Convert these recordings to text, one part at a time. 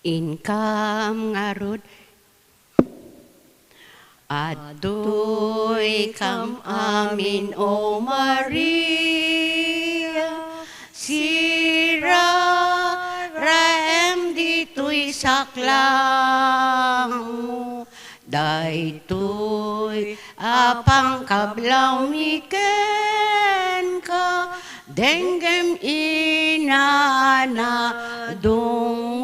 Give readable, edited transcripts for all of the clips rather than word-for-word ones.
Inkam ngarud Adoy kam amin o Maria, sira raem dito'y saklang mo, daytoy apang kablaw miken ka, denggem inanadong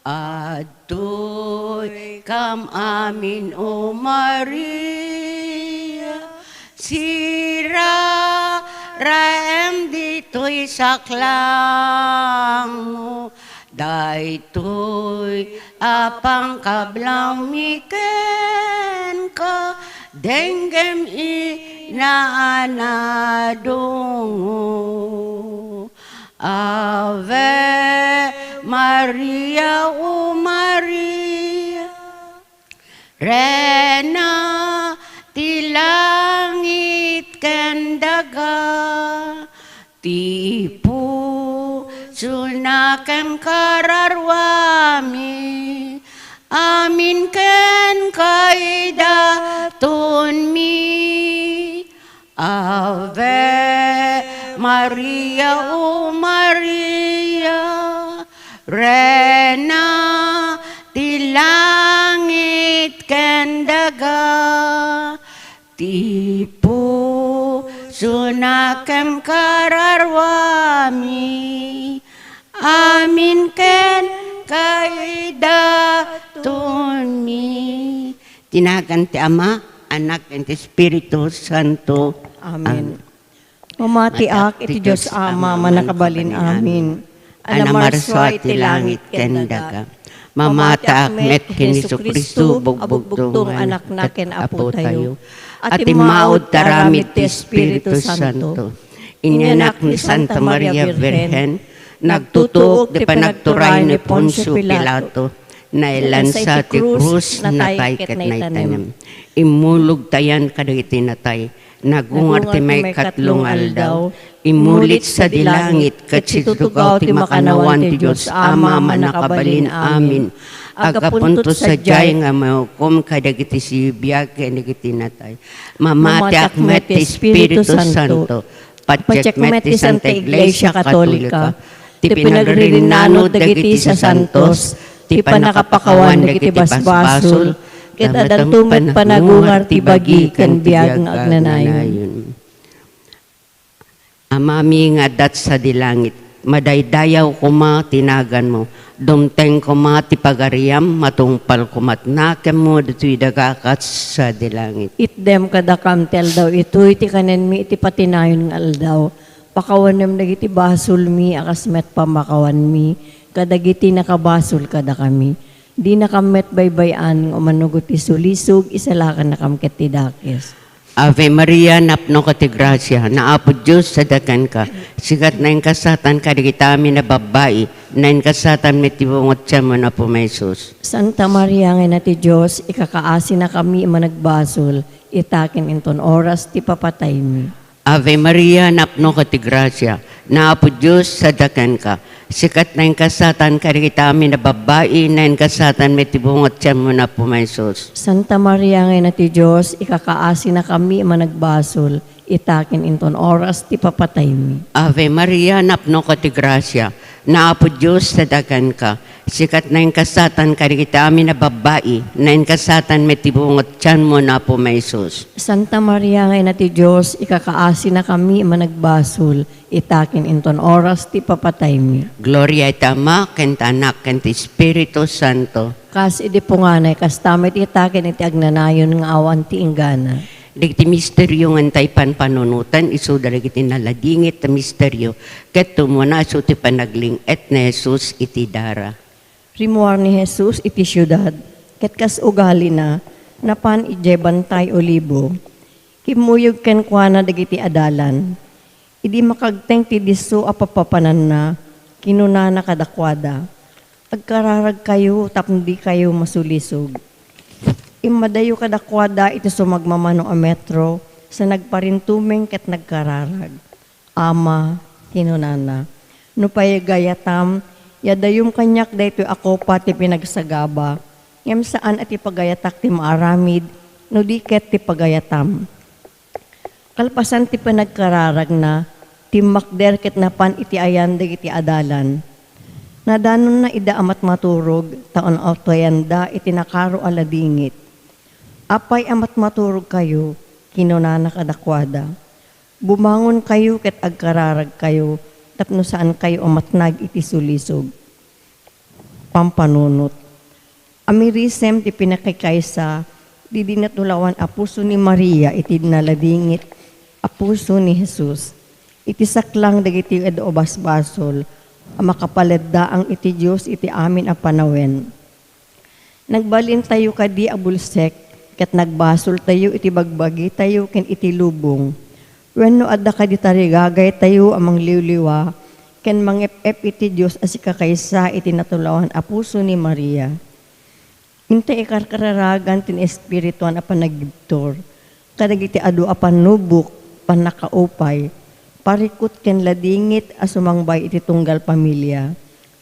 Adoy kam amin o Maria, sira raem dito'y saklang mo, daytoy apang kablaw miken ka, denggem inaanadong Ave Maria, O Maria, Rena ti langit ken daga, ti puso na ken kararwami, amin ken kaidaton mi. Ave Maria, O Maria, Rena ti langit ken daga, ti puso na ken kararwami, amin ken kaidaton mi. Tinagan ti Ama, Anak, and ti Espiritu Santo. Amen. Mamatiak iti Diyos Ama, manakabalin amin. Anamarso iti langit ken daga. Mamataak met ken Jesu-Kristo, bugbugtong anak na ken apo tayo. At imaod taramit ti Espiritu Santo. Inyanak ni Santa Maria Virgen, nagtutuok di panagturay ni Poncio Pilato, nailansa ti krus natay ket naitanem. Imulog tayan kadagiti natay, nagungar ti may katlong aldaw, imulit sa dilangit, ket situtugaw ti makanawan ti Diyos Ama manakabalin amin. Agapuntot sa jay nga mahukom kadagiti sibiyag kadagiti natay. Mamatiak met ti Espiritu Santo, patjek met ti Santa Iglesia Katolika, ti pinagririnano dagiti sa santos, ti panakapakawan dagiti basbasol, ket adantumet panagungar ti bagi ken biag nga agnanayon. Amami nga dat sa dilangit, madaydayaw kuma tinagan mo, dumteng kuma ti pagariam, matungpal kumat nakem mo dito'y dagakat sa dilangit. Itdem kadakam ti aldaw ito'y ti kanen mi iti patinayon nga aldaw, pakawanem dagiti basol mi akas met pamakawan mi, kadagiti nakabasol kada kami. Di nakamet baybayan o manugot ti sulisog, isalakan nakamket ti dakes. Ave Maria, napno ka ti grasya, naapo Diyos sa dagan ka, sigat na yung kasatan ka, digitami na babae, na yung kasatan may tibungot siya mo na po may Sus. Santa Maria nga na ti Diyos, ikakaasi na kami managbasol, itakin inton oras ti papatay mi. Ave Maria, napno ka ti grasya, naapo Diyos sa dagan ka, sikat na yung kasatan ka, digitami na babae, na yung kasatan may tibungot siya mo na po may Sus. Santa Maria nga na ti Diyos, ikakaasi na kami managbasol, itakin inton oras ti papatay mi. Ave Maria, napno ka ti grasya, naapo Diyos sa dagan ka, sikat na yung kasatan ka, digitami na babae, na yung kasatan may tibungot siya mo na po may Sus. Santa Maria nga na ti Diyos, ikakaasi na kami managbasol, itakin inton oras ti papatay mi. Gloria iti Ama, ken ti Anak, ken ti Espiritu Santo. Kas idi punganay, kas tamit itakin iti agnanayon nga awan ti inggana. Dagiti misteryo nga tay panunutan, isu dagiti naladingit ta misteryo, ket tumuna isu ti panagling et na Jesus iti dara. Rimuar ni Jesus iti syudad, ket kas ugali na, napan ije bantay olibo, kimuyog ken kuana dagiti adalan, idi makagteng ti diso apapapanan na, kinunana kadakwada, agkararag kayo tapno di kayo masulisog. Imadayo kadakwada iti sumagmamano a metro, sa nagparintumeng ket nagkararag. Ama, kinunana, no payagayatam, Yadayong kanyak daytoy ako pati pinagsagaba. Ngem saan at ipagayatak ti maaramid, no diket ti pagayatam. Kalpasan ti panagkararag na, ti makder ket napan iti ayan iti adalan. Nadanon na ida amat maturog, taon autoyanda iti nakaro aladingit. Apay amat maturog kayo, kinunana kadakwada. Bumangon kayo ket agkararag kayo, tapno saan kayo amatnag iti sulisog. Pampanunot. Amirisem ti pinakikaysa, di dinatulawan apuso ni Maria iti naladingit, apuso ni Jesus. Iti saklang dagiti edo basbasol, makapaledda ang iti Diyos iti amin a panawen. Nagbalin tayo kadi abulsek, ket nagbasol tayo iti bagbagi tayo ken iti lubong. Wenno adda kadi tarigagay tayo amang liwliwa, ken mangep-ep iti Diyos as kakaysa iti natulawan a puso ni Maria. Inte ikarkararagan tin espirituan a panagibtor, kadag iti adu a panubok, panakaupay, parikot ken ladingit a sumangbay iti tunggal pamilya.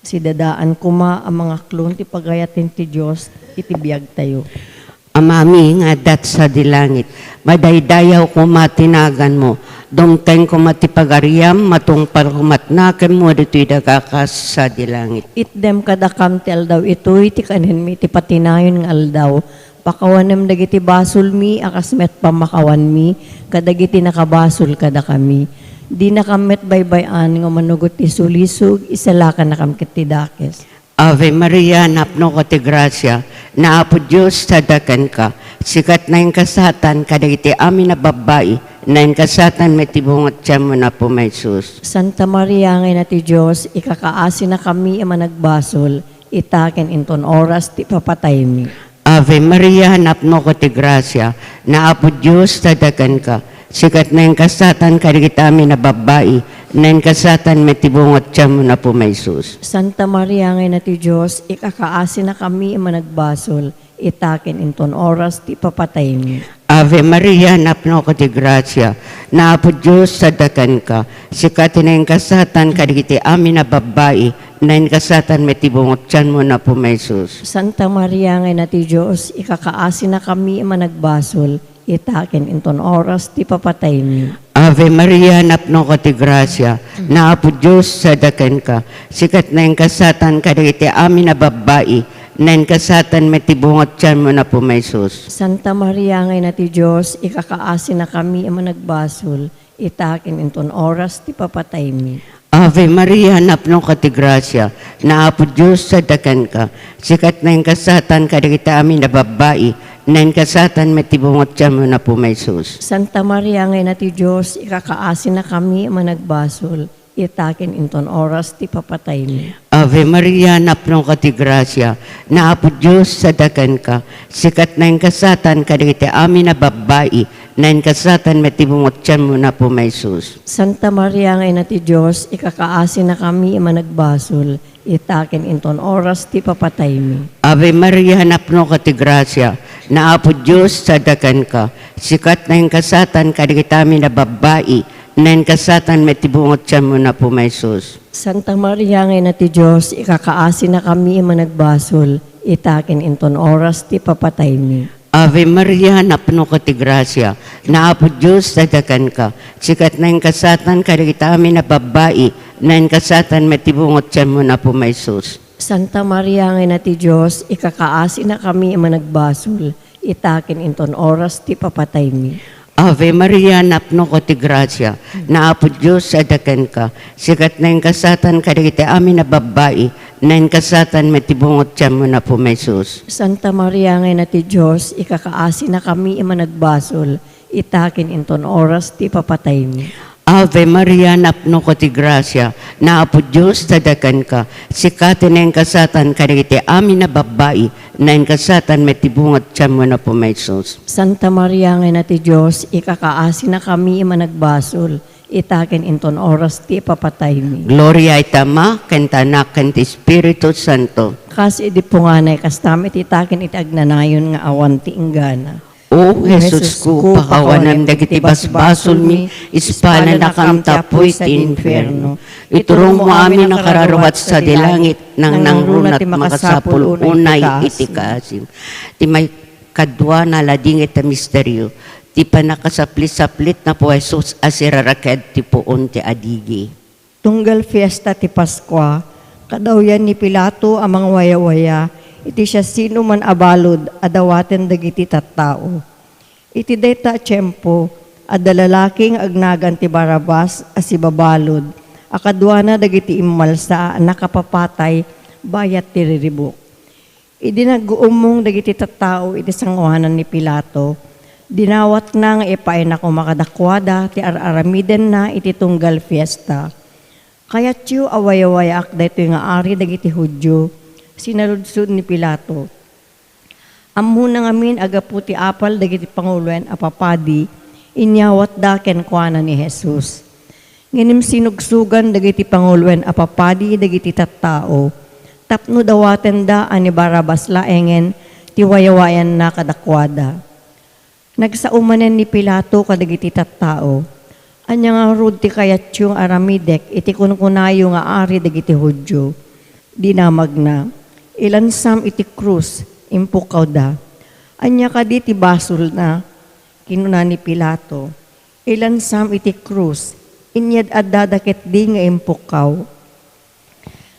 Si dadaan kuma ang mga klon ti pagayatin ti Diyos iti biyag tayo. Amami nga dat sa dilangit, madaydayaw ko matinagan mo, domteng ko matipagariam, matungpal ko matnaken mo, dito'y dagakas sa dilangit. Itdem kadakam ti aldaw ito'y ti kanin mi ti patinayon nga aldaw, pakawanem dagiti basol mi, akasmet pamakawan mi, kadagiti nakabasol kada kami. Di nakamet baybayan nga manugot ti sulisog, isalakan na kam ket ti dakes. Ave Maria, napno ko ti grasya, na apo Diyos sadakan ka, sikat na yung kasatan, kadagiti amin na babae, na yung kasatan may tibungat siya mo na po may sus. Santa Maria ngay na ti Diyos, ikakaasi na kami ang managbasol, itaken inton oras ti papatay mi. Ave Maria, napno ko ti grasya, na apo Diyos sadakan ka, sikat na yung kasatan, kadagiti amin na babae, na yung kasatan may tibungat siya mo na po may sus. Santa Maria ngay na ti Diyos, ikakaasi na kami ang managbasol, itaken inton oras ti papatay mi. Ave Maria, napno ko ti grasya, na apo Diyos sadakan ka, sikat na yung kasatan, kadagiti amin na babae, na yung kasatan may tibungat siya mo na po may sus. Santa Maria ngay na ti Diyos, ikakaasi na kami ang managbasol, itaken inton oras ti papatay mi. Ave Maria, napno ko ti grasya, na apo Diyos sadakan ka, sikat na yung kasatan, kadagiti amin na babae, na yung kasatan may tibungat siya mo na po may sus. Santa Maria ngay na ti Diyos, ikakaasi na kami ang managbasol, itaken inton oras ti papatay mi. Ave Maria, napno ka ti grasya, na apo Diyos sadakan ka, sikat na yung kasatan, kadagiti amin na babae, na yung kasatan may tibungat siya mo na po may sus. Santa Maria ngay na ti Diyos, ikakaasi na kami ang managbasol, itaken inton oras ti papatay mi. Ave Maria, napno ka ti grasya, na apo Diyos sadakan ka, sikat na yung kasatan, kadagiti amin na babae, na yung kasatan may tibungat siya mo na po may sus. Santa Maria ngay na ti Diyos, ikakaasi na kami ang managbasol, itaken inton oras ti papatay mi. Ave Maria, napno ka ti grasya, na apo Diyos sadakan ka, sikat na yung kasatan, kadagiti amin na babae, na yung kasatan may tibungat siya mo na po may sus. Santa Maria ngay na ti Diyos, ikakaasi na kami ang managbasol, itaken inton oras ti papatay mi. Ave Maria, napno ka ti grasya, na apo Diyos sadakan ka, sikat na yung kasatan, kadagiti amin na babae, na yung kasatan may tibungat siya mo na po may sus. Santa Maria ngay na ti Diyos, ikakaasi na kami ang managbasol, itaken inton oras ti papatay mi. Ave Maria, napno ko ti grasya, na apo Diyos sadakan ka, sikat na yung kasatan, kadagiti amin na babae, na yung kasatan may tibungot siya mo na po may sus. Santa Maria ngay na ti Diyos, ikakaasi na kami ang managbasol, itaken inton oras ti papatay mi. Ave Maria, napno ko ti grasya, na apo Diyos sadakan ka, sikat na yung kasatan, kadagiti amin na babae, na yung kasatan may tibungot siya mo na po may sus. Santa Maria ngay na ti Diyos, ikakaasi na kami ang managbasol, itaken inton oras ti papatay mi. Gloria itama, kentanak, kent Espiritu Santo. Kasi di po nga na kastamit itaken iti agnanayon nga awan ti inggana. O Jesus ko, pakawanan dagiti basbasol mi, ispala na kam tapoy ti inferno. Iturong mo amin ang kararuhat sa dilangit, nang nangrunat makasapul unay iti kaasim. Ti may kadwa na ladingit a misteryo, ti panakasaplit-saplit na po Jesus asiraraked ti puon ti adigi. Tunggal fiesta ti Paskwa, kadawyan ni Pilato amang waya-waya, iti siya sino man abalod, adawaten dagiti tattao. Iti dayta tiyempo, adalalaking agnagan ti Barabas as ibabalod, akadwana dagiti immalsa nakapapatay, bayat ti riribok. Idinag-uumong dagiti tattao iti sangwanan ni Pilato, dinawat na nga ipain ako makadakwada, ti araramiden na iti tunggal fiesta. Kaya't yu away-awayak dayto nga ari dagiti Hudyo, sinaludsod ni Pilato. Ammo na ngamin agaputi apal dagiti panguloen apapadi, inyawat da kenkwana ni Jesus. Nginim sinugsugan dagiti panguloen apapadi dagiti tattao, tapno dawaten da ani Barabas laengen, tiwayawayan na kadakwada. Nagsaumanen ni Pilato kadagiti tattao, anya nga rud ti kayat yung aramidek, iti kunkunayo nga ari dagiti Hudyo. Dinamag na, ilansam iti krus, impukaw da. Anya ka di ti basol na, kinuna ni Pilato. Ilansam iti krus, inyad adadakit di nga impukaw.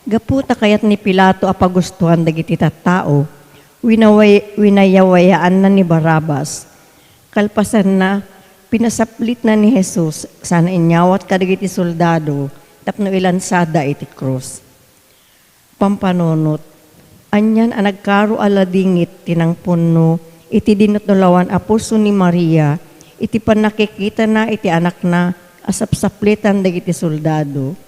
Gaputa kayat ni Pilato apagustuhan dagiti tattao, winayawayaan na ni Barabas. Kalpasan na, pinasaplit na ni Jesus, sana inyawat kadagiti soldado, tapno ilansada iti krus. Pampanunot, anyan ang nagkaro aladingit tinang puno, iti dinutulawan apuso ni Maria, iti panakikita na iti anak na, asapsaplitan dagiti soldado.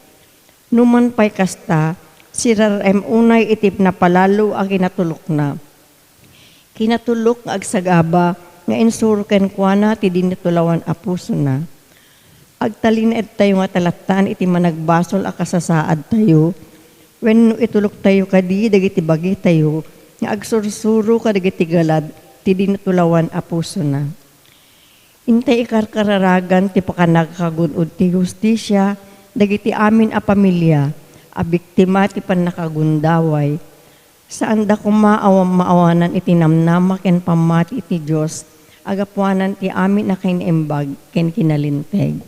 Numan pa'y kasta, sirarem unay iti napalalo ang kinatulok na. Kinatulok nga agsagaba, nga insuruken kwa na ti dinutulawan apuso na. Agtalined tayo nga talatan iti managbasol akasasaad tayo, when itulok tayo kadi, dagiti bagi tayo, nga agsursuro ka dagiti galad, ti dinutulawan apuso na. Intay ikarkararagan, ti pakanagkagunod ti justisya, dagiti amin a pamilya, a biktima ti panakagundaway, saan da maawanan iti namnama ken pamati iti Diyos, agapuanan ti amin na kinaimbag ken kinalinteg.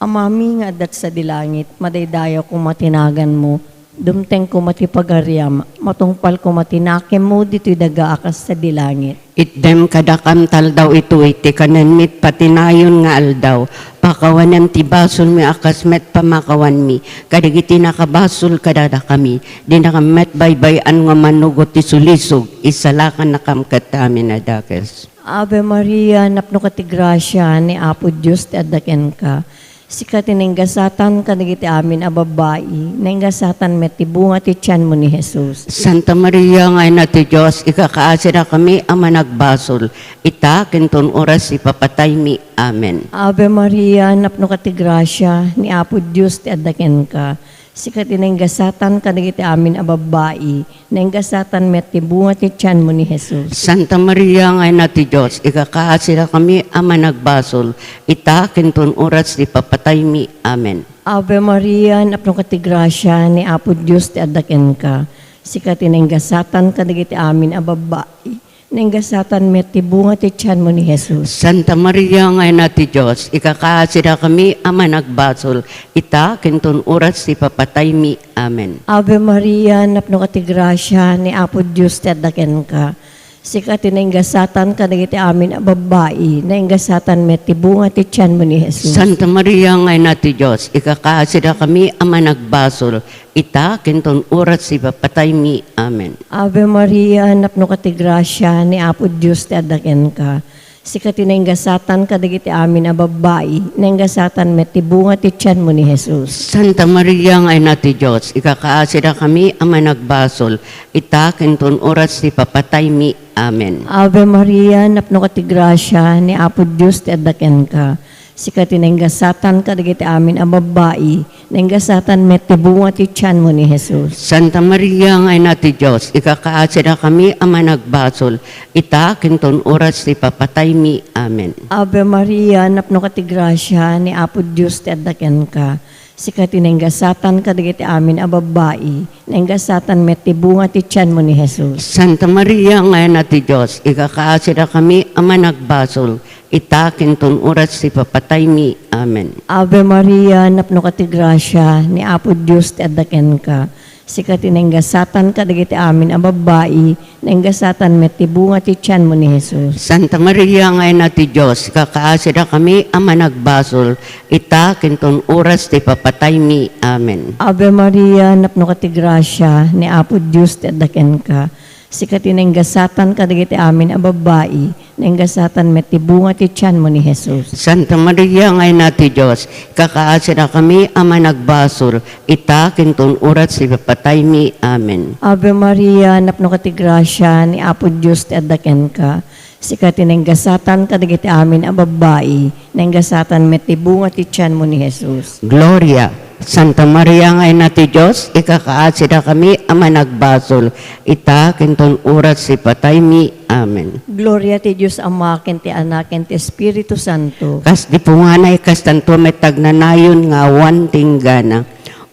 Amami nga adat sa dilangit, madaydayo ko matinagan mo, dumteng ko matipagaryam, matungpal ko matinakim mo, dito'y dagaakas sa dilangit. Itdem kadakam taldaw ito iti kananmit patinayon nga aldaw, pakawanan ti basol mi akas met pamakawan mi, kadagiti nakabasol kadada kami, di nakamet baybayan nga manugot ti sulisog, isalakan nakamkat amin adakes. Ave Maria, napno ka ti grasya, ni Apo Diyos ti adaken ka. Sikat tinenggasatan ka dagiti amin a babae, nenggasatan met ti bunga ti tiyan mo ni Jesus. Santa Maria nga ina ti Diyos, ikakaasira kami ama nagbasol, ita kinton oras ipapatay mi. Amen. Ave Maria, napno ka ti grasya, ni Apo Diyos ti adaken ka. Sikat tinenggasatan ka dagiti amin a babae, nenggasatan met ti bunga ti tiyan mo ni Jesus. Santa Maria nga ina ti Diyos, ikakaasira kami ama nagbasol, ita kinton oras ipapatay mi. Amen. Ave Maria, napno ka ti grasya, ni Apo Diyos ti adaken ka. Sikat tinenggasatan ka dagiti amin a babae, nenggasatan met ti bunga ti tiyan mo ni Jesus. Santa Maria nga ina ti Diyos, ikakaasira kami ama nagbasol, ita kinton oras ipapatay mi. Amen. Ave Maria, napno ka ti grasya, ni Apo Diyos ti adaken ka. Sikat tinenggasatan ka dagiti amin a babae, nenggasatan met ti bunga ti tiyan mo ni Jesus. Santa Maria nga ina ti Diyos, ikakaasira kami ama nagbasol, ita kinton oras ipapatay mi. Amen. Ave Maria, napno ka ti grasya, ni Apo Diyos ti adaken ka. Sikat tinenggasatan ka dagiti amin a babae, nenggasatan met ti bunga ti tiyan mo ni Jesus. Santa Maria nga ina ti Diyos, ikakaasira kami ama nagbasol, ita kinton oras ipapatay mi. Amen. Ave Maria, napno ka ti grasya, ni Apo Diyos ti adaken ka. Sikati nenggasatan kadagiti amin a babae, nenggasatan met tibunga ti tiyan mo ni Jesus. Santa Maria nga ina ti Diyos, ikakaasira kami ama nagbasol, ita kinton oras ti papatay mi. Amen. Ave Maria, napno ka ti grasya, ni Apo Diyos ti addaken ka. Sikati nenggasatan kadagiti amin a babae, nenggasatan met tibunga ti tiyan mo ni Jesus. Santa Maria nga ina ti Diyos, ikakaasira kami ama nagbasol, ita kinton oras ti papatay mi. Amen. Ave Maria, napno ka ti grasya, ni Apo Diyos ti addaken ka. Sikati nenggasatan kadagiti amin a babae, nenggasatan met tibunga ti tiyan mo ni Jesus. Santa Maria nga ina ti Diyos, ikakaasira kami ama nagbasol, ita kinton oras ti papatay mi. Amen. Ave Maria, napno ka ti grasya, ni Apo Diyos ti addaken ka. Sikati nenggasatan kadagiti amin a babae, nenggasatan met tibunga ti tiyan mo ni Jesus. Santa Maria nga ina ti Diyos, kakaasira kami ama nagbasol, ita kinton oras ti papatay mi. Amen. Ave Maria, napno ka ti grasya, ni Apo Diyos ti addaken ka. Sikati nenggasatan kadagiti amin a babae, nenggasatan met tibunga ti tiyan mo ni Jesus. Gloria. Santa Maria nga ina ti Diyos, ikakaasira kami ama nagbasol, ita kinton oras ti patay mi. Amen. Gloria ti Diyos Ama, ken ti Anak, ken ti Espiritu Santo. Kas di punganay kas tanto may tagnanayon nga awan tinggana.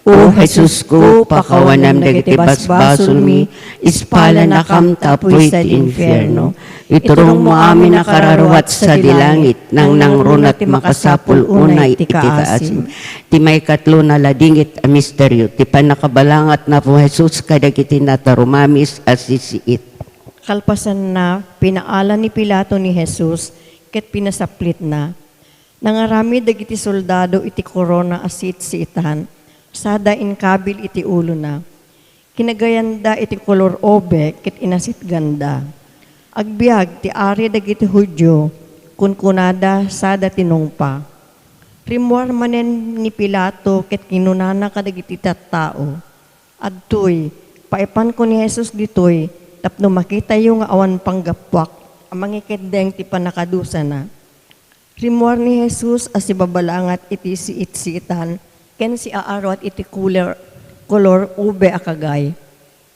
O Jesus ko, pakawanam dagiti basbasol mi, ispala na kam tapoy ti infierno. Iturong mo amin na kararuat sa dilangit, nang nangruna ti makasapul unay iti kaasim. Ti may katlo na ladingit a misteryo, ti panakabalangat na po Jesus kadagiti natarumamis asisiit. Kalpasan na, pinaala ni Pilato ni Jesus, ket pinasaplit na. Nangarami dagiti soldado iti korona asit si itan, sada inkabil iti ulo na. Kinagayanda iti kolor obe, ket inasit ganda. Agbiag ti ari dagiti Hudyo, kunkunada sada tinungpa. Rimuar manen ni Pilato, ket kinunana kadagiti tattao. Adtoy, paipan ko ni Jesus ditoy, tapno makita yung awan panggapwak, amang ikendeng ti panakadusa na. Rimuar ni Jesus as ibabalangat iti siit-siitan, ken si aarot iti kolor ube akagay.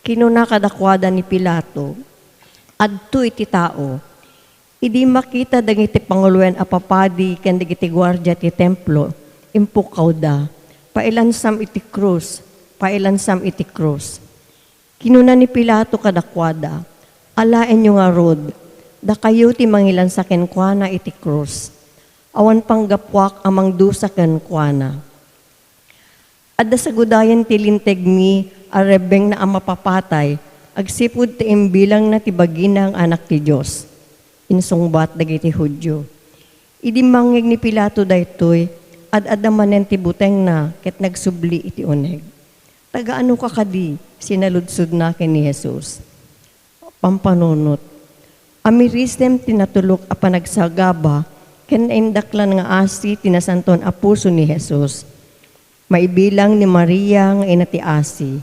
Kinuna kadakwada ni Pilato, adto iti tao. Idi makita dagiti panguluan a papadi ken dagiti gwardya ti templo, impukaw da, pailansam iti krus, pailansam iti krus. Kinuna ni Pilato kadakwada, alaen nyo nga rod, da kayo ti mangilan sa kenkwana iti krus. Awan panggapwak amang dusa kenkwana. Adda sa gudayan ti linteg mi, arebeng na ang mapapatay, agsipud ti imbilang na ti bagina ang anak ti Diyos. Insungbat dagiti Hudyo. Idi mangig ni Pilato daytoy, ad-adda manen ti buteng na, ket nagsubli iti uneg. Tagaano ka kadi, sinaludsod na ken ni Jesus. Pampanunot. Amirisem tinatulok a panagsagaba, ken indaklan nga asi tinasanton a puso ni Jesus. Maibilang ni Maria nga ina ti asi.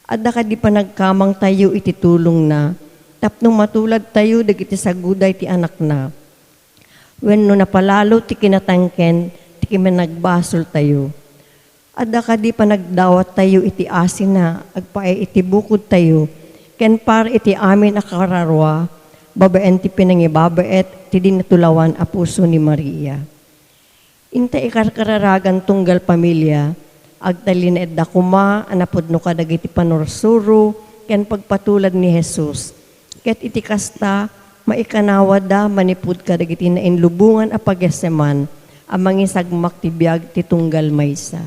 Adda kadi panagkamang tayo iti tulong na, tapnong matulad tayo dagiti saguday ti anak na. Wenno napalalo ti kinatangken, ti nagbasol tayo. Adda kadi panagdawat tayo iti asi na, agpae iti bukod tayo, ken par iti amin akararwa, babaen ti pinangibabaet, ti dinatulawan a puso ni Maria. Inta ikarkararagan tunggal pamilya, agtalin edda kuma, anapod no kadagiti panorsuro, ken pagpatulad ni Jesus. Ket iti kasta, maikanawada manipud kadagiti na inlubungan a pagyaseman, amang isagmak ti biag ti tunggal maysa.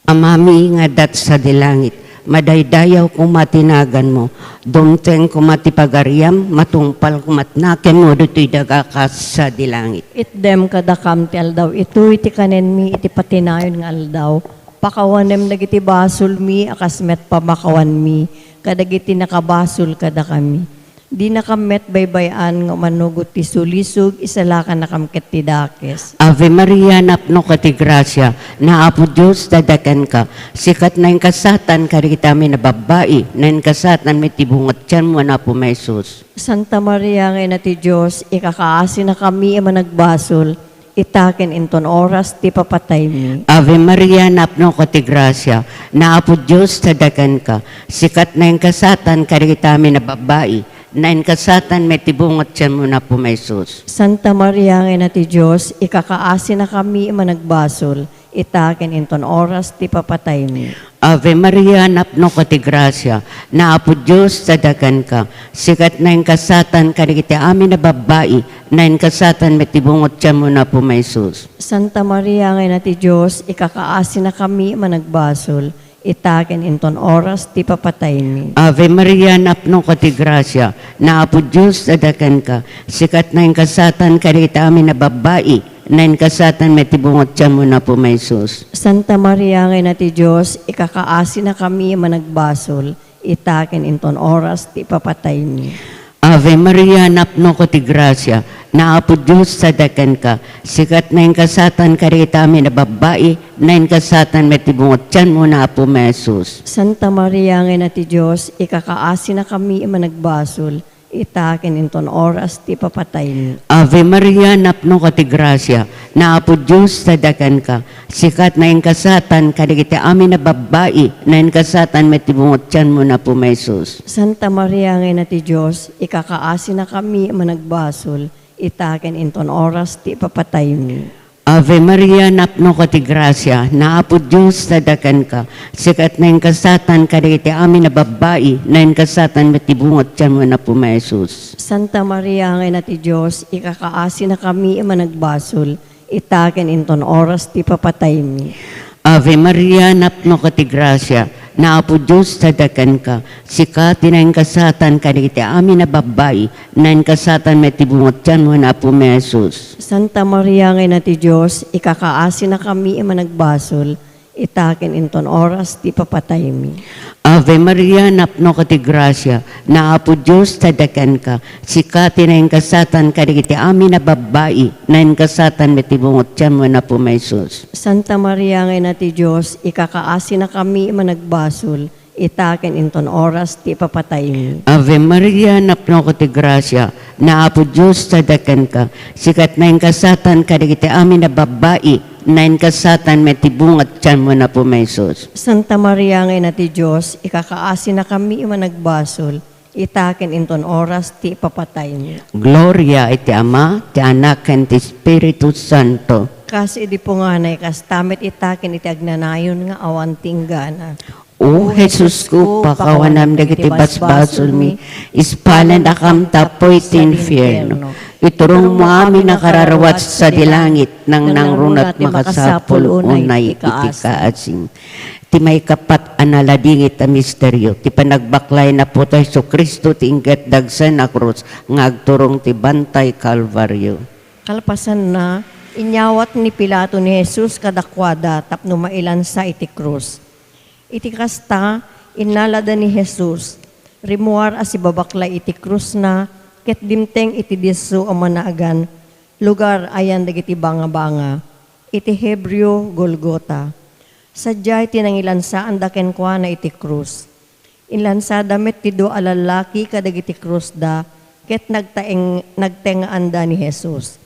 Amami nga dat sa dilangit, madaydayaw kumatinagan mo, dumteng kumatipagariam, matungpal kumatnaken mo, dito'y dagakas sa dilangit. Itdem kadakam ti aldaw, ito iti kanen mi, iti patinayon nga aldaw, pakawanem nagiti basol mi, akasmet pamakawan mi, kadagiti nakabasol kada kami. Di nakamet baybayan nga manugot ti sulisog, isalakan nakamket ti dakes. Ave Maria, napno ka ti grasya, na Apo Diyos dadakan ka, sikat na yung kasatan karikitami na babae, na yung kasatan may tibungat tiyan mo na po may Jesus. Santa Maria nga ina ti Diyos, ikakaasi na kami ang managbasol, itaken inton oras ti papatay mi. Ave Maria, napno ko ti grasya, naapo Diyos tadakan ka, sikat na yung kasatan, karikitami na babae, na yung kasatan, may tibungot siya mo na po may sus. Santa Maria, nga na ti Diyos, ikakaasi na kami managbasol, itaken inton oras ti papatay mi. Ave Maria, napno ko ti grasya, naapo Diyos tadakan ka, sikat na yung kasatan, karikitami na babae, na yung kasatan, may tibungot siya mo na po may sus. Santa Maria, nga na ti Diyos, ikakaasi na kami managbasol, itaken inton oras ti papatay mi. Ave Maria, napno ko ti grasya, naapo Diyos tadakan ka, sikat na yung kasatan, karikitami na babae, na yung kasatan, may tibungot siya mo na po may sus. Santa Maria, nga na ti Diyos, ikakaasi na kami managbasol, itaken inton oras ti papatay mi. Ave Maria, napno ko ti grasya, naapo Diyos tadakan ka, sikat na yung kasatan, karikitami na babae, na yung kasatan, may tibungot siya mo na po may sus. Santa Maria, nga na ti Diyos, ikakaasi na kami managbasol, itaken inton oras ti papatay mi. Ave Maria, napno ko ti grasya, naapo Diyos tadakan ka, sikat na yung kasatan, karikitami na babae, na yung kasatan, may tibungot siya mo na po may sus. Santa Maria, nga na ti Diyos, ikakaasi na kami managbasol, itaken inton oras ti papatay mi. Ave Maria, napno ko ti grasya, naapo Diyos tadakan ka, sikat na yung kasatan, karikitami na babae, na yung kasatan, may tibungot siya mo na po may sus. Santa Maria, nga na ti Diyos, ikakaasi na kami managbasol, itaken inton oras ti papatay mi. Ave Maria, napno ko ti grasya, naapo Diyos tadakan ka, sikati na yung kasatan, karikitami na babae, na yung kasatan, may tibungot siya mo na po may sus. Santa Maria, nga na ti Diyos, ikakaasi na kami managbasol, itaken inton oras ti papatay mi. Ave Maria, napno ko ti grasya, naapo Diyos tadakan ka, sikati na yung kasatan, karikitami na babae, na yung kasatan, may tibungot siya mo na po may sus. Santa Maria, nga na ti Diyos, ikakaasi na kami managbasol, itaken inton oras ti papatay mi. Ave Maria, napno ko ti grasya, naapo Diyos tadakan ka, sikat na yung kasatan, karikitami na babae, na yung kasatan, may tibungot siya mo na po may sus. Santa Maria, nga na ti Diyos, ikakaasi na kami managbasol, itaken inton oras ti papatay mi. Gloria iti Ama, ti Anak, ken ti Espiritu Santo. Kasi di po nga na kastamit itaken iti agnanayon nga awan tinggana. O Jesus ko, pakawanam dagiti basbasol mi, ispalan akam tapoy ti infierno. Iturong mo amin na kararawat sa dilangit, nang nangrunat makasapul unay iti kaasing. Ti may kapat analadingit a misteryo, ti panagbaklay na po tayo so Kristo ti ingat dagsan na krus, nga agturong ti bantay Kalbaryo. Kalpasan na, inyawat ni Pilato ni Jesus kadakwada tapno mailan sa iti krus. Iti kasta, inalada ni Jesus, rimuar as ibabaklay iti krus na, ket dimteng iti diso o manaagan, lugar ayan dagiti banga-banga, iti Hebreo Golgota. Sadyay tinangilansaan daken kwa na iti krus. Inlansa damit ti do alalaki kadagiti krus da, ket nagtengaan da ni Jesus.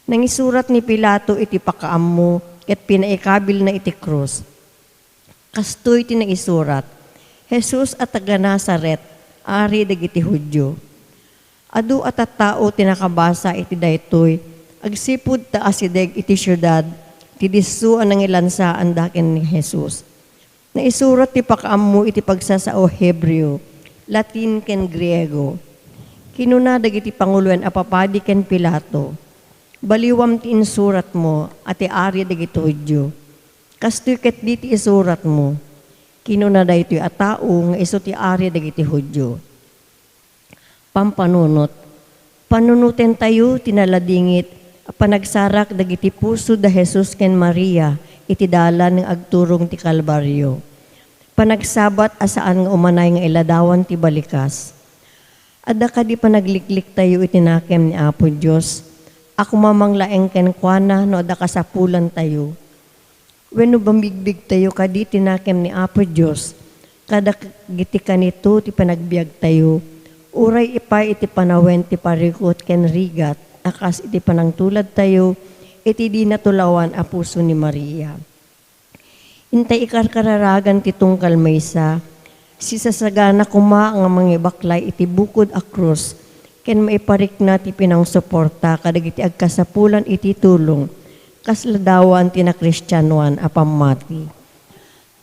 Nangisurat ni Pilato iti pakaammo, ket pinaikabil na iti krus. Kastoy tinaisurat, Jesus at taga Nazaret, ari dagiti Hudyo. Adu at tao tinakabasa iti daytoy, agsipud ta asideg iti syudad, ti disu anang ilansaan daken ni Jesus. Naisurat ti pakaammo iti pagsasao Hebreo, Latin ken Griego. Kinuna dagiti panguluan apapadi ken Pilato. Baliwam ti insurat mo, ati ari dagiti Hudyo. Kastoy ket diti isurat mo, kinuna daytoy a tao nga iso ti ari dagiti Hudyo. Pampanunot, panunuten tayo tinaladingit, panagsarak dagiti puso da Jesus ken Maria, iti dalan ng agturong ti Kalbaryo. Panagsabat asaan nga umanay nga iladawan ti balikas. Adda kadi panagliklik tayo itinakem ni Apo Diyos, ako mamanglaeng ken kuana no adda kasapulan tayo. Wenno bambigbig tayo kadi tinakem ni Apo Diyos, kada giti kanito ti panagbiag tayo, uray ipay iti panawen ti parikot ken rigat, akas iti panangtulad tayo, iti di natulawan a puso ni Maria. Intay ikarkararagan ti tungkal maysa, si sasagana kuma nga mga baklay iti bukod a krus, ken maiparik na ti pinang suporta kadag iti agkasapulan iti tulong, kasladawan ti na Kristyanuan a pamati.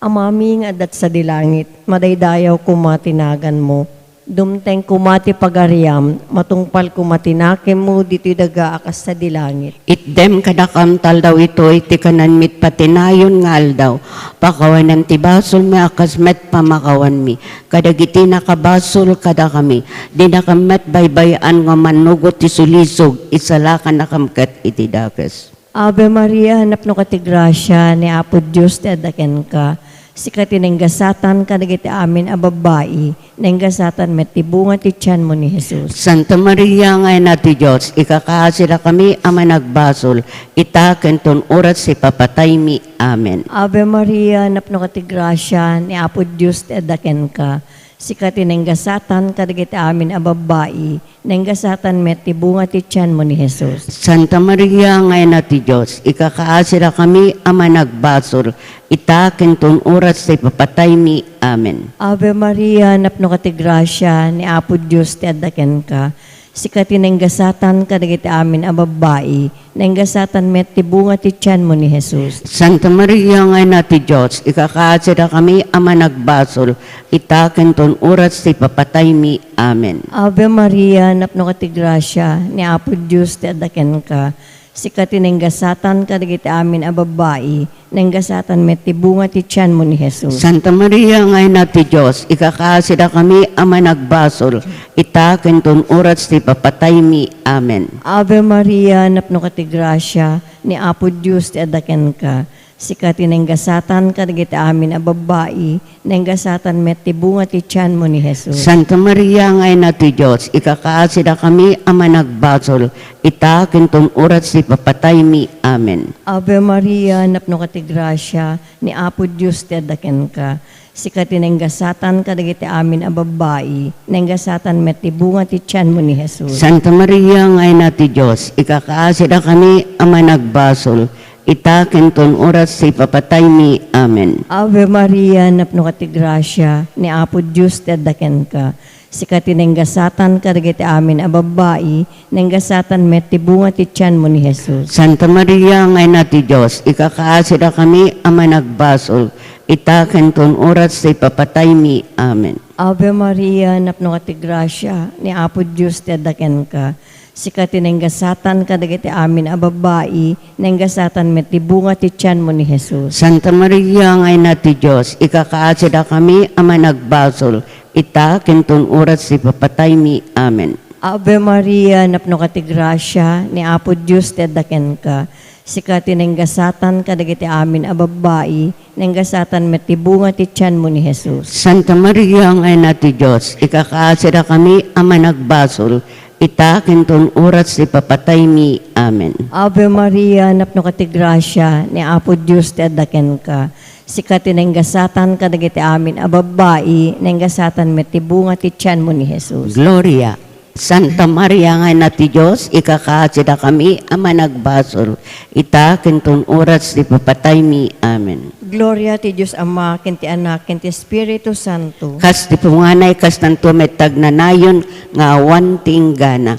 Amami nga adat sa dilangit, madaydayaw kumatinagan mo, dumteng kumati pagariam, matungpal kumatinakim mo dito daga akas sa dilangit. Itdem kadakam taldaw ito iti kanan mit patinayon nga aldaw. Pakawanan ti basol mi akas met pamakawan mi. Kadagiti nakabasol kada kami. Di nakamet baybayan nga manugot ti sulisog. Isalakan nakamkat iti dakas. Ave Maria, hanap no kati grasya ni Apo Diyos ti adaken ka. Sikati nenggasatan kadagiti amin a babae, nenggasatan met ti bunga ti tiyan mo ni Jesus. Santa Maria nga ina ti Diyos, ikakaasira kami ama nagbasol, itaken ton oras si papatay mi. Amen. Ave Maria, napno ka ti grasya, ni Apo Diyos ti adaken ka. Sikati nenggasatan kadagiti amin a babae, nenggasatan met ti bunga ti tiyan mo ni Jesus. Santa Maria nga ina ti Diyos, ikakaasira kami ama nagbasol, itaken ton oras si papatay mi. Amen. Ave Maria, napno ka ti grasya, ni Apo Diyos ti adaken ka. Sikati nenggasatan kadagiti amin a babae, nenggasatan met ti bunga ti tiyan mo ni Jesus. Santa Maria nga ina ti Diyos, ikakaasira kami ama nagbasol, itaken ton oras si papatay mi. Amen. Ave Maria, napno ka ti grasya, ni Apo Diyos ti adaken ka. Sikati nenggasatan kadagiti amin a babae, nenggasatan met ti bunga ti tiyan mo ni Jesus. Santa Maria nga ina ti Diyos, ikakaasira kami ama nagbasol, itaken ton oras si papatay mi. Amen. Ave Maria, napno ka ti grasya, ni Apo Diyos ti adaken ka. Sikati nenggasatan kadagiti amin a babae, nenggasatan met ti bunga ti tiyan mo ni Jesus. Santa Maria nga ina ti Diyos, ikakaasira kami ama nagbasol, itaken ton oras si papatay mi. Amen. Ave Maria, napno ka ti grasya, ni Apo Diyos ti adaken ka. Sikati nenggasatan kadagiti amin a babae, nenggasatan met ti bunga ti tiyan mo ni Jesus. Santa Maria nga ina ti Diyos, ikakaasira kami ama nagbasol, itaken ton oras si papatay mi. Amen. Ave Maria, napno ka ti grasya, ni Apo Diyos ti adaken ka. Sikati nenggasatan kadagiti amin a babae, nenggasatan met ti bunga ti tiyan mo ni Jesus. Santa Maria nga ina ti Diyos, ikakaasira kami ama nagbasol, itaken ton oras si papatay mi. Amen. Ave Maria, napno ka ti grasya, ni Apo Diyos ti adaken ka. Sikati nenggasatan kadagiti amin a babae, nenggasatan met ti bunga ti tiyan mo ni Jesus. Santa Maria nga ina ti Diyos, ikakaasira kami ama nagbasol, itaken ton oras si papatay mi. Amen. Ave Maria, napno ka ti grasya, ni Apo Diyos ti adaken ka. Sikati nenggasatan kadagiti amin a babae, nenggasatan met ti bunga ti tiyan mo ni Jesus. Santa Maria nga ina ti Diyos, ikakaasira kami ama nagbasol, itaken ton oras si papatay mi. Amen. Ave Maria, napno ka ti grasya, ni Apo Diyos ti adaken ka. Sikati nenggasatan kadagiti amin a babae, nenggasatan met ti bunga ti tiyan mo ni Jesus. Gloria. Santa Maria nga ina ti Diyos, ikakaasira kami ama nagbasol, itaken ton oras si papatay mi. Amen. Gloria ti Diyos Ama, ken ti Anak, ken ti Espiritu Santo. Kas ti punganay kas nanto met tagnanayon nga awan tinggana.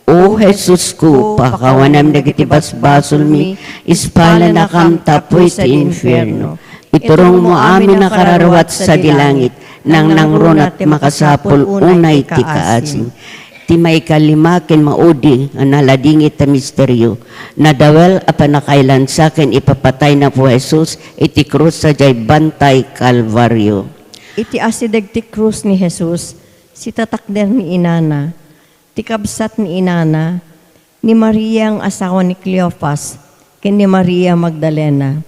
O Jesus ko, pakawanam dagiti basbasol mi, ispala na kam tapoy ti infierno. Iturong mo amin na kararawat sa dilangit, nang nangrunat makasapol unay ti kaasing. Ti may kalima ken maudi nga naladingit ta misteryo, nadawel a panakailan sa ken ipapatay na po Jesus, iti krus sa jay bantay Kalbaryo. Iti asideg ti krus ni Jesus, si tatakder ni inana, ti kabsat ni inana, ni Maria ang asawa ni Cleopas, ken ni Maria Magdalena.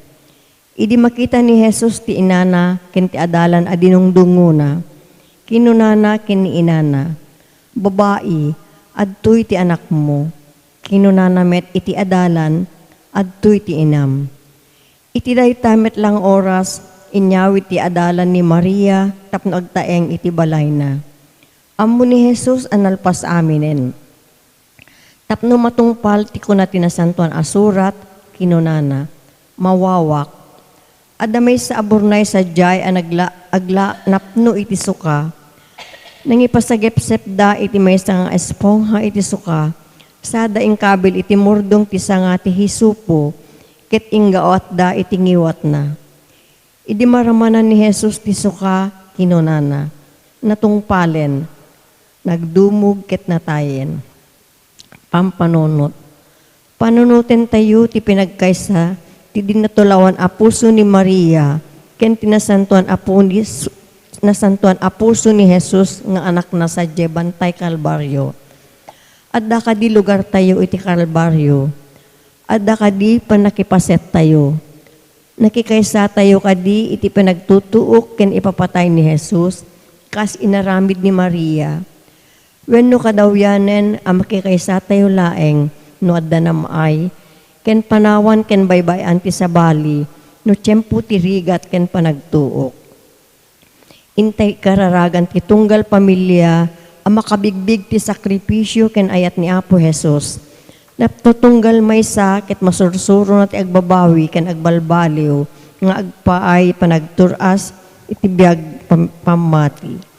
Idi makita ni Jesus ti inana, ken ti adalan adinungdunguna, kinunana ken ni inana, babae, adtoy ti anak mo, kinunana met iti adalan, adtoy ti inam. Iti daytamet lang oras, inyawit ti adalan ni Maria, tapno agtaeng iti balay na. Ammo ni Jesus analpas aminen. Tapno matungpal ti kuna tinasantuan asurat, kinunana, mawawak. Adamay sa aburnay sa jay ang agla napno iti suka. Nangipasagep-sep da iti may nga espongha iti suka. Sada ing kabil iti murdong ti sanga ti hisupo, ket inggaot da iti ngiwat na. Idi maramanan ni Jesus ti suka kinunana, natungpalen, nagdumog ket natayen. Pampanunot. Panunutin tayo ti pinagkaysa, ti dinatulawan apuso ni Maria, ken tinasantuan apuso ni Jesus nga anak na sa Bantay Kalbaryo. Adda kadi lugar tayo iti Kalbaryo. Adda kadi panakipaset tayo. Nakikaysa tayo kadi iti pinagtutuok ken ipapatay ni Jesus, kas inaramid ni Maria. Wenno kadawyanen ang makikaysa tayo laeng, no adda namay, ken panawan ken baybayan ti sabali, no tiyempo ti rigat ken panagtuok. Intay kararagan ti tunggal pamilya, ang makabigbig ti sakripisyo ken ayat ni Apo Jesus. Naptutunggal maysa ket masursuro na ti agbabawi ken agbalbaliw, nga agpaay panagturas iti biag pamati.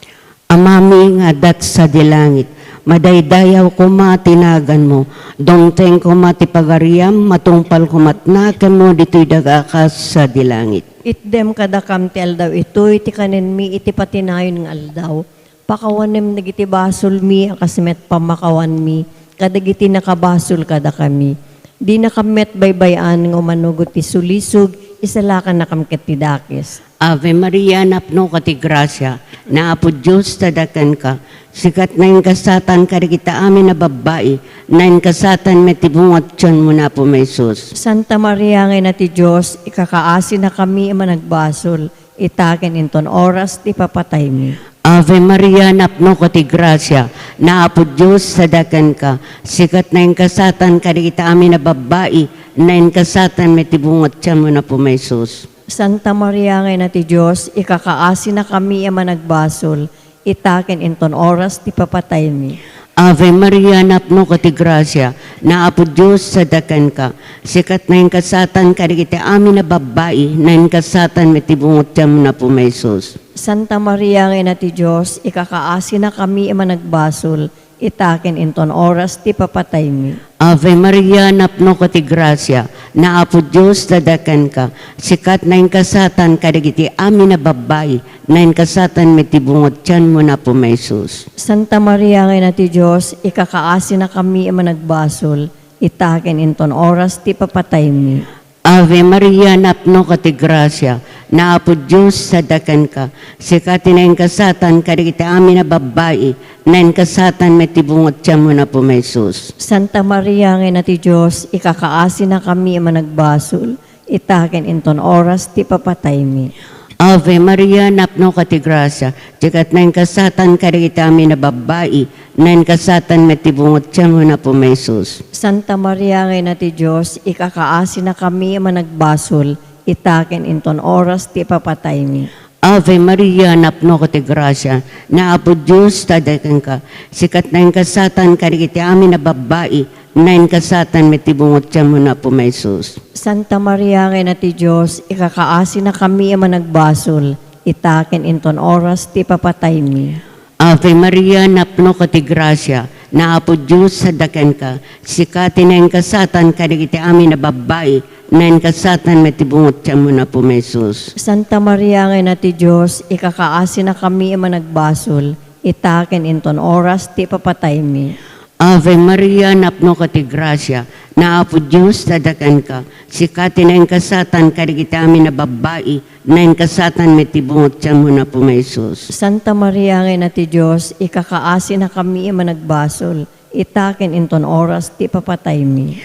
Amami nga dat sa dilangit, madaydayaw ko matinagan mo, dongteng ko matipagariam, matungpal ko matnakan mo, dito'y dagakas sa dilangit. Itdem kadakam ti aldaw ito'y ti kanin mi iti patinayon ng aldaw. Pakawanem nagiti basol mi, akasmet pamakawan mi, kadagiti nakabasol kada kami. Di nakamet baybayan ng umanugot ti sulisog, isalakan nakamket ti dakis. Ave Maria, napno ka ti grasya, na apo Diyos tadakan ka, sikat na yung kasatan ka kita amin na babae, na yung kasatan may tibungat tiyan mo na po may sus. Santa Maria ngay na ti Diyos, ikakaasin na kami managbasol, itaken inton oras ti papatay mi. Ave Maria, napno ka ti grasya, na apo Diyos tadakan ka, sikat na yung kasatan ka kita amin na babae, na yung kasatan may tibungat tiyan mo na po may sus. Santa Maria ngay na ti Diyos, ikakaasin na kami managbasol, itaken inton oras ti papatay mi. Ave Maria, napno ka ti grasya, na apo Diyos sadakan ka, sikat na yung kasatan ka kita amin na babae, na yung kasatan may tibungot tiyan mo na po may sus. Santa Maria ngay na ti Diyos, ikakaasin na kami managbasol, itaken inton oras ti papatay mi. Ave Maria, napno ka ti grasya, na apo Diyos tadakan ka, sikat na yung kasatan kadagiti amin na babae, na yung kasatan may tibungot tiyan mo na po may sus. Santa Maria ngay na ti Diyos, ikakaasin na kami managbasol, itaken inton oras ti papatay mi. Ave Maria, napno ka ti grasya, na apo Diyos sadakan ka, sikat na yung kasatan kadagiti amin na babae, na yung kasatan may tibungot tiyan mo na po may sus. Santa Maria ngay na ti Diyos, ikakaasin na kami managbasol, itaken inton oras ti papatay mi. Ave Maria, napno ka ti grasya, sikat na yung kasatan kadagiti amin na babae, na yung kasatan may tibungot tiyan mo na po may sus. Santa Maria ngay na ti Diyos, ikakaasin na kami managbasol, itaken inton oras ti papatay mi. Ave Maria, napno ka ti grasya, na apo Diyos tadakan ka, sikat na yung kasatan kadagiti amin na babae, na yung kasatan may tibungot tiyan mo na po may sus. Santa Maria ngay na ti Diyos, ikakaasin na kami managbasol, itaken inton oras ti papatay mi. Ave Maria, napno ka ti grasya, na apo Diyos sadakan ka, sikatin na yung kasatan kadagiti amin na babae, na yung kasatan may tibungot tiyan mo na po may sus. Santa Maria ngay na ti Diyos, ikakaasin na kami managbasol, itaken inton oras ti papatay mi. Ave Maria, napno ka ti grasya, na apo Diyos tadakan ka, sikatin na yung kasatan kadagiti amin na babae, na yung kasatan may tibungot tiyan mo na po may sus. Santa Maria ngay na ti Diyos, ikakaasin na kami managbasol, itaken inton oras ti papatay mi.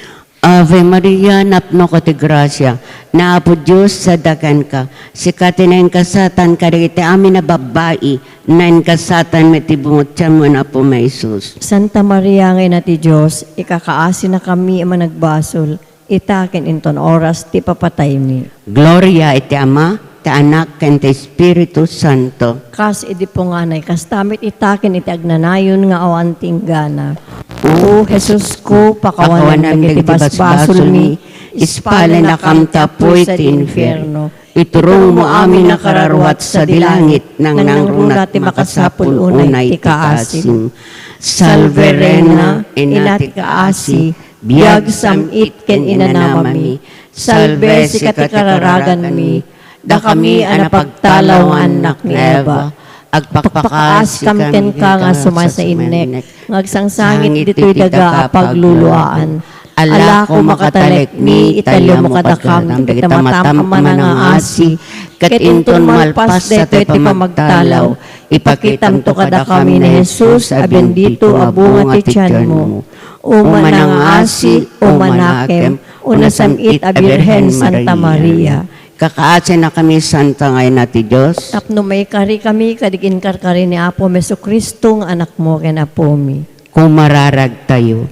Ave Maria, napno ka ti grasya, na apo Diyos sadakan ka, sikatin na yung kasatan kadagiti amin na babae, na yung kasatan may tibungot tiyan mo na po may sus. Santa Maria ngay na ti Diyos, ikakaasin na kami managbasol, itaken inton oras ti papatay mi. Gloria iti Ama, ti Anak, ken ti Espiritu Santo. Kas idi po nga nay, kas tamit itaken iti agnanayon nga awan tinggana. O Jesus ko, pakawanan dagiti basbasol mi, ispala na kamtapoy ti infierno. Iturong mo amin na kararwat sa dilangit, nang nangrunat ti makasapul unay ti kaasim. Salve Regna, ina ti kaasi, biag samit ken inanamami. Salve sikat ti kararagan mi, da kami anapagtalaw anak ni Eva. Agpakpakas kam ken ka nga sumasainek, ngagsangsangit dito'y daga pagluluaan. Ala ko makatalik mi, italyo mo kadakam, kitamatam nga asi, ket inton malpas dito iti pamagtalaw, ipakitam to kada kami ni Jesus, a bendito abunga ti tiyan mo. O manang asi, o manakem, o nasamit a Birhen Santa Maria. Kakaasa na kami Santa ngayon natin Diyos. Tapno may kari kami, kadigin karkari ni Apo Jesucristo, nga anak mo ken Apo mi. Kung mararag tayo.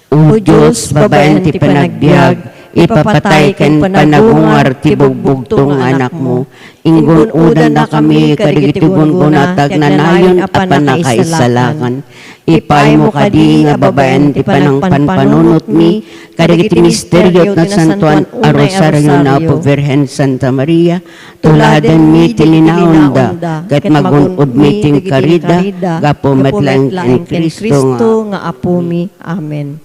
O Diyos, babayan ti panagbiag, ipapatay ken panagungar ti bugbugtong anak mo. Ingun udan na kami, kadigiti gungunatag na nayon a panakaisalakan. Ipay mo kadi nga babayan ti panangpanpanunot mi, kadigiti misteryo na santuan a rosaryo na po Virhen Santa Maria, tuladen mi ti linaunda, ket magunod mi ting karida, gapo metlaeng ken Kristo nga Apo mi. Amen.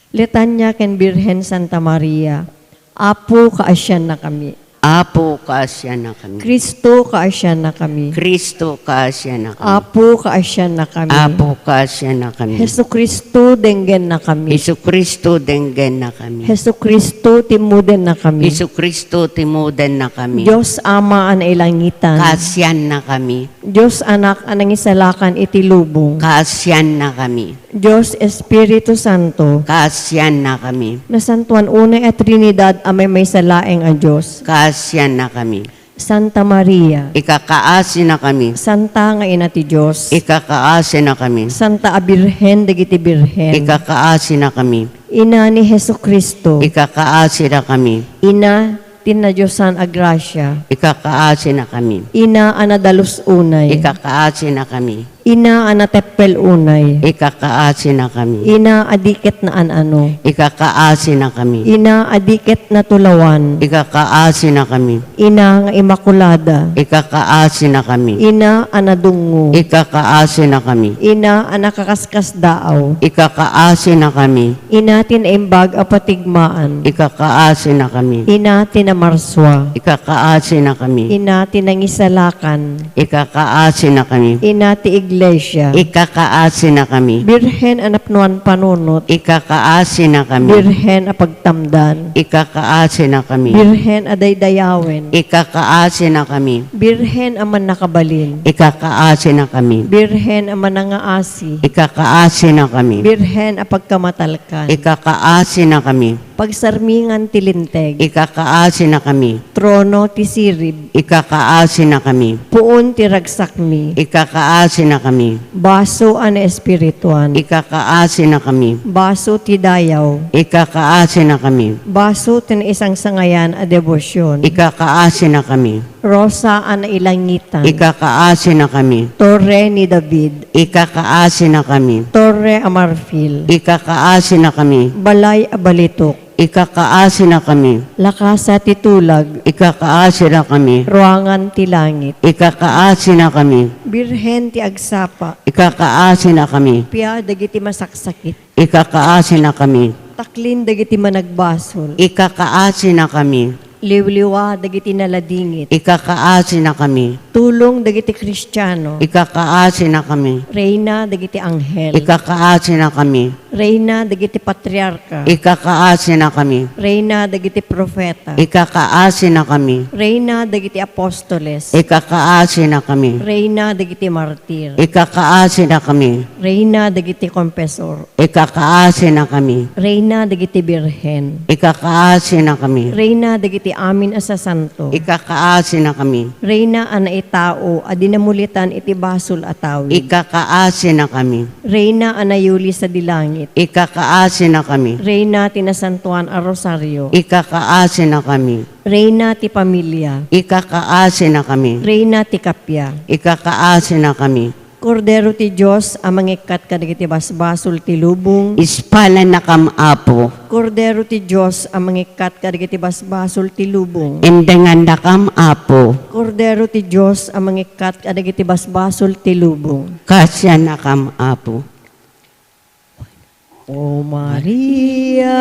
Litanya ken Birhen Santa Maria, Apo kaasyan na kami. Apo kaasya na kami. Kristo kaasyan na kami. Kristo kaasya na kami. Apo kaasyan na kami. Apo kaasya na kami. Jesucristo denggen na kami. Jesucristo denggen na kami. Jesucristo timuden na kami. Jesucristo timuden na kami. Diyos Ama an ilangitan. Kaasyan na kami. Diyos Anak anang isalakan iti lubong. Kaasyan na kami. Diyos Espiritu Santo. Kaasyan na kami. Nasantuan unay at Trinidad amay may salaeng a Diyos. Kaasyan na kami. Santa Maria. Ikakaasi na kami. Santa nga ina ti Diyos. Ikakaasi na kami. Santa a Birhen dagiti Birhen. Ikakaasi na kami. Ina ni Jesucristo. Ikakaasi na kami. Ina tinadyosan a grasya. Ikakaasi na kami. Ina anadalus unay. Ikakaasi na kami. Ina anatepel unay. Ikakaasi na kami. Ina adiket na anano. Ikakaasi na kami. Ina adiket na tulawan. Ikakaasi na kami. Ina nga imakulada. Ikakaasi na kami. Ina anadungo. Ikakaasi na kami. Ina anakakaskas daaw. Ikakaasi na kami. Ina tinaimbag a patigmaan. Ikakaasi na kami. Ina tinamarswa. Ikakaasi na kami. Ina tinangisalakan. Ikakaasi na kami. Ina ti iglesia. Ikakaasi na kami. Birhen anapnuan panunot. Ikakaasi na kami. Birhen a pagtamdan. Ikakaasi na kami. Birhen a daydayawen. Ikakaasi na kami. Birhen a man nakabalin. Ikakaasi na kami. Birhen a man nangaasi. Ikakaasi na kami. Birhen a pagkamatalkan. Ikakaasi na kami. Pagsarmingan ti linteg. Ikakaasi na kami. Trono ti sirib. Ikakaasi na kami. Puon ti ragsakmi. Ikakaasi na kami. Baso an espirituan. Ikakaasi na kami. Baso ti dayaw. Ikakaasi na kami. Baso tin isang sangayan a debosyon. Ikakaasi na kami. Rosa an ilangitan. Ikakaasi na kami. Torre ni David. Ikakaasi na kami. Torre a marfil. Ikakaasi na kami. Balay a balitok. Ikakaasi na kami. Lakasa ti tulag. Ikakaasi na kami. Ruangan ti langit. Ikakaasi na kami. Birhen ti agsapa. Ikakaasi na kami. Pia dagiti masaksakit. Ikakaasi na kami. Taklin dagiti managbasol. Ikakaasi na kami. Liwliwa dagiti naladingit. Ikakaasi na kami. Tulong dagiti Kristiyano. Ikakaasi na kami. Reyna dagiti anghel. Ikakaasi na kami. Reyna dagiti patriarka. Ikakaasi na kami. Reyna dagiti profeta. Ikakaasi na kami. Reyna dagiti apostoles. Ikakaasi na kami. Reyna dagiti martir. Ikakaasi na kami. Reyna dagiti kompesor. Ikakaasi na kami. Reyna dagiti birhen. Ikakaasi na kami. Reyna dagiti amin asa santo. Ikakaasi na kami. Reyna ana itao adinamulitan iti basol atawid. Ikakaasi na kami. Reyna anayuli sa dilangit. Ikakaasi na kami. Reyna tinasantuan a rosaryo. Ikakaasi na kami. Reyna ti pamilya. Ikakaasi na kami. Reyna ti kapya. Ikakaasi na kami. Kordero ti Diyos, ang mangikat kadagiti basbasol ti lubong. Ispala na kam Apo. Kordero ti Diyos, ang mangikat kadagiti basbasol ti lubong. Indangan na kam Apo. Kordero ti Diyos, ang mangikat kadagiti basbasol ti lubong. Kasya na kam Apo. O Maria,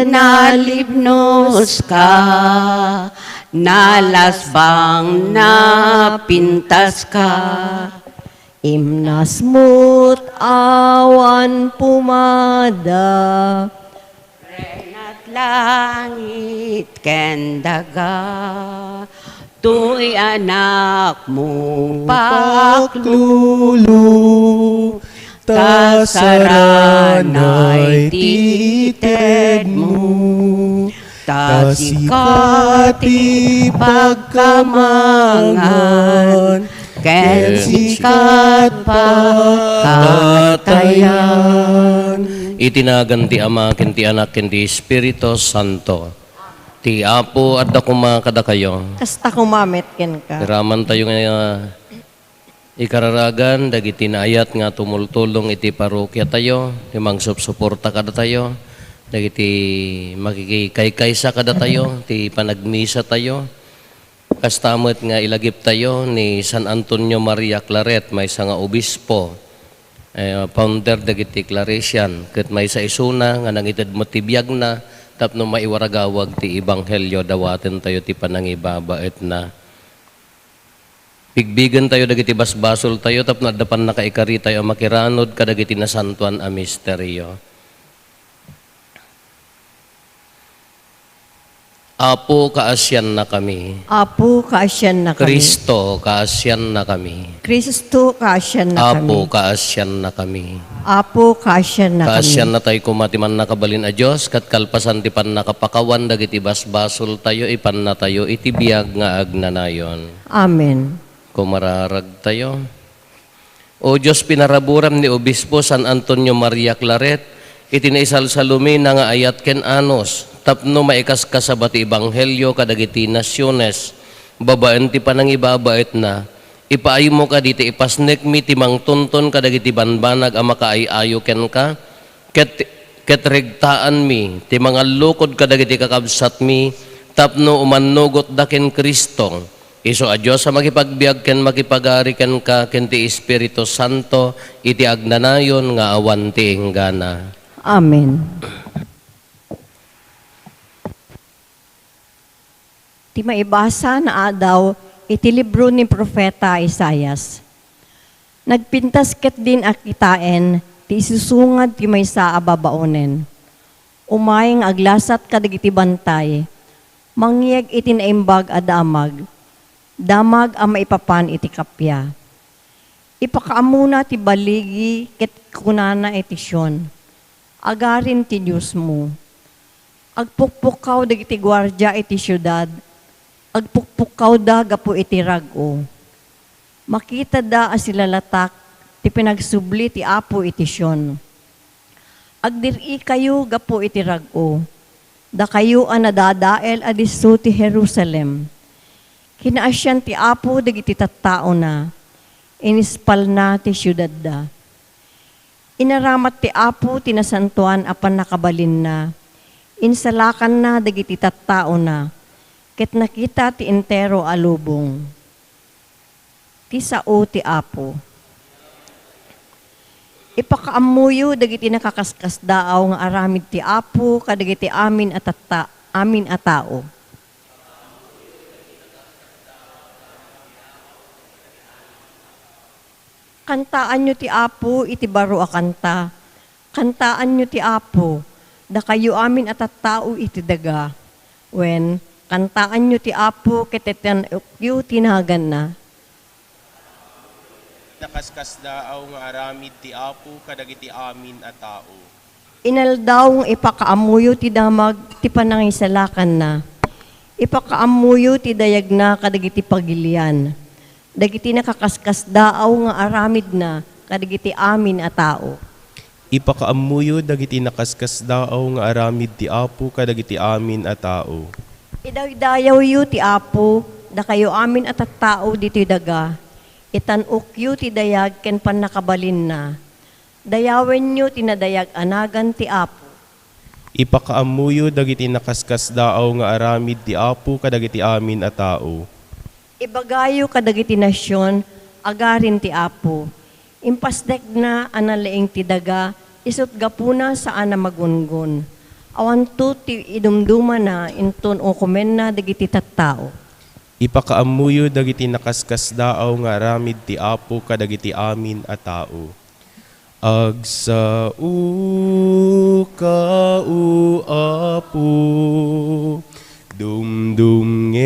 Nalibnos ka, nalasbang napintas ka. imnas mo't awan pumada. Renat langit kendaga, tuy anak mo paklulu. Tasaranay tited mo, tasikati pagkamangan, ken sikat pagkatayan. Itinagan ti Ama, ken ti Anak, ken ti Espiritu Santo. Ti Apo at dakuma kada kayo. Kasta kumamit ken ka. Raman tayo nga ikararagan, dagiti naayat nga tumultulong iti parokya tayo, timang suporta kada tayo, dagiti makikikaykaysa kada tayo, ti panagmisa tayo. Kastamot nga ilagip tayo ni San Antonio Maria Claret, may isa nga obispo, founder dagiti Claretian, ket may sa isuna nga nangitid mo ti biyag na, tapno maiwaragawag ti Ebanghelyo dawaten tayo ti panangibabait na. Pigbigan tayo dagiti basbasol tayo tapno addapan na kaikari tayo makiranod kadagiti nasantuan a misteryo. Apo kaasyan na kami. Apo, kaasyan na kami. Kristo kaasyan na kami. Kristo, kaasyan na Apo kami. kaasyan na kami. Apo, kaasyan na Kaasyan kami. na tayo kumatiman nakabalin a Diyos, kat kalpasan ti pan nakapakawan, dagiti basbasol tayo, ipan na tayo, itibiyag nga agnanayon. Amen. Kumararag tayo. O Diyos, pinaraburam ni Obispo San Antonio Maria Claret, itinaisalsalumi na nga ayat ken anos, tapno maikaskasabati Ebanghelyo kadagiti nasyones, babaan ti panangibabait na, ipaayo mo ka diti ipasnek mi timang tunton kadagiti banbanag ang makaayayo ken ka, ket regtaan mi, timang allukod kadagiti kakabsat mi, tapno umanugot da ken Kristo, iso a Diyos sa makipagbiag ken makipagari ken ka ken ti Espiritu Santo, iti agnanayon nga awan ti inggana. Amen. Ti maibasa na daw iti libro ni Propeta Isaias. Nagpintas ket din akitaen, ti isusungad ti maysa a babaonen. Umayeng aglasat kadagiti bantay, mangyeg iti naimbag a damag a maipapan iti kapya. Ipakaamuna ti baligi ket kunana iti Siyon. Agarin ti Diyos mo. Agpukpukaw dagiti gwardya iti syudad, agpukpukaw da gapu iti rag-o. Makita da asilalatak, ti pinagsubli ti Apo iti Siyon. Agdiri kayo gapu iti rag-o, da kayo ang nadadael adiso ti Jerusalem. Kinaasyan ti Apo dagiti tattao na, inispal na ti syudad da. Inaramat ti Apo tinasantuan apan nakabalin na, insalakan na dagiti tattao na, ket nakita ti entero alubong. Ti sao ti Apo. Ipakaamuyo dagiti nakakaskas daaw nga aramid ti Apo kadagiti amin a tao. Kantaan nyo ti Apo, iti baro a kanta. Kantaan nyo ti Apo, da kayo amin at tao iti daga. When, kantaan nyo ti Apo, ketetan yu tinagan na. Nakaskas daaw nga aramid ti Apo kadagiti amin a tao. Inaldaw ipakaamuyo ti damag, ti panangisalakan na. Ipakaamuyo ti dayag na kadagiti pagilian. Dagiti nakakaskas daaw nga aramid na kadagiti amin a tao. Ipakaamuyo dagiti nakaskas daaw nga aramid ti Apo kadagiti amin a tao. Idaydayaw yu ti Apo, da kayo amin at tao dito'y daga. Itanukyo ti dayag ken panakabalin na. Dayawen nyo tinadayag anagan ti Apo. Ipakaamuyo dagiti nakaskas daaw nga aramid ti Apo kadagiti amin a tao. Ibagayo kadagiti nasyon, agarin ti Apo. Impasdek na analaing ti daga, isut gapuna saan na magungun. Awanto ti idumduma na inton o komen na dagiti tattao. Ipakaamuyo dagiti nakaskas daaw nga aramid ti Apo kadagiti amin a tao. Agsao ka o Apo, dumdumngeg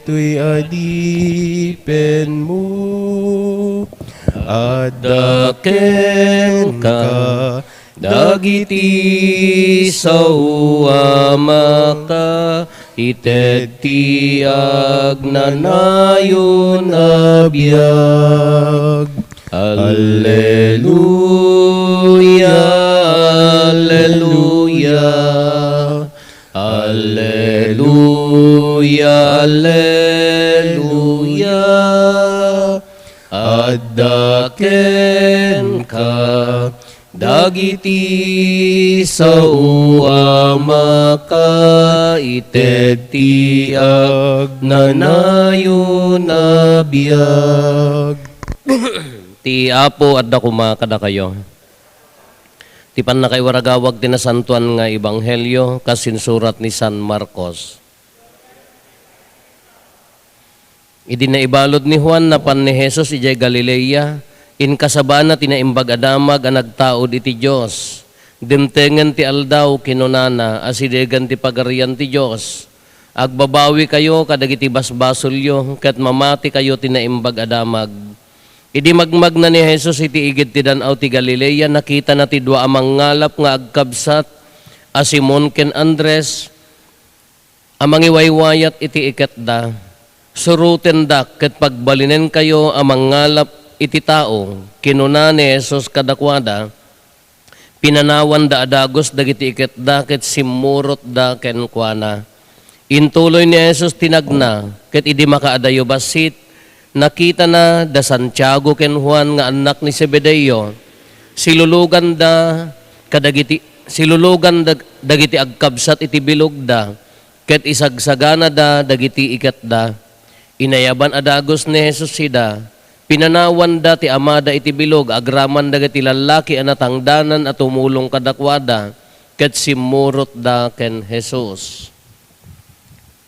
to'y adipen mo, adaken ka dagiti sauamaka, ited ti agnanayon abiyag. Alleluia, Alleluia, Alleluia, Alleluia. Addaken ka dagiti sauamaka, ited ti agnanayon abiyag. Ti Apo adda kumakada kayo. Ti pan na kay waragawag tinasantuan nga ebanghelyo kasinsurat ni San Marcos. Idi na ibalod ni Juan na pan ni Jesus ijay Galilea, in kasabana tinaimbag adamag ang nagtaod iti Diyos. Dimtengen ti aldaw kinunana, asidegan ti pagarian ti Diyos. Agbabawi kayo kadagiti basbasolyo, ket mamati kayo tinaimbag adamag. Idi magmag na ni Jesus iti igid ti Danaw ti Galilea, nakita na ti dua amang ngalap nga agkabsat, a Simon ken Andres, amang iwaywayat iti iketda. Suruten da, ket pagbalinen kayo amang ngalap iti tao, kinuna ni Jesus kadakwada, pinanawan da adagos dagiti iketda, ket simmurot da ken kuana. Intuloy ni Jesus tinagna, ket idi makaadayo basit, nakita na da Santiago ken Juan nga anak ni Zebedeo, silulugan dagiti agkabsat iti bilog da, ket isagsagana da dagiti iketda. Inayaban adagos ni Jesus sida, pinanawan da ti amada iti bilog, agraman dagiti lalaki anatangdanan at tumulong kadakwada, ket simmurot da ken Jesus.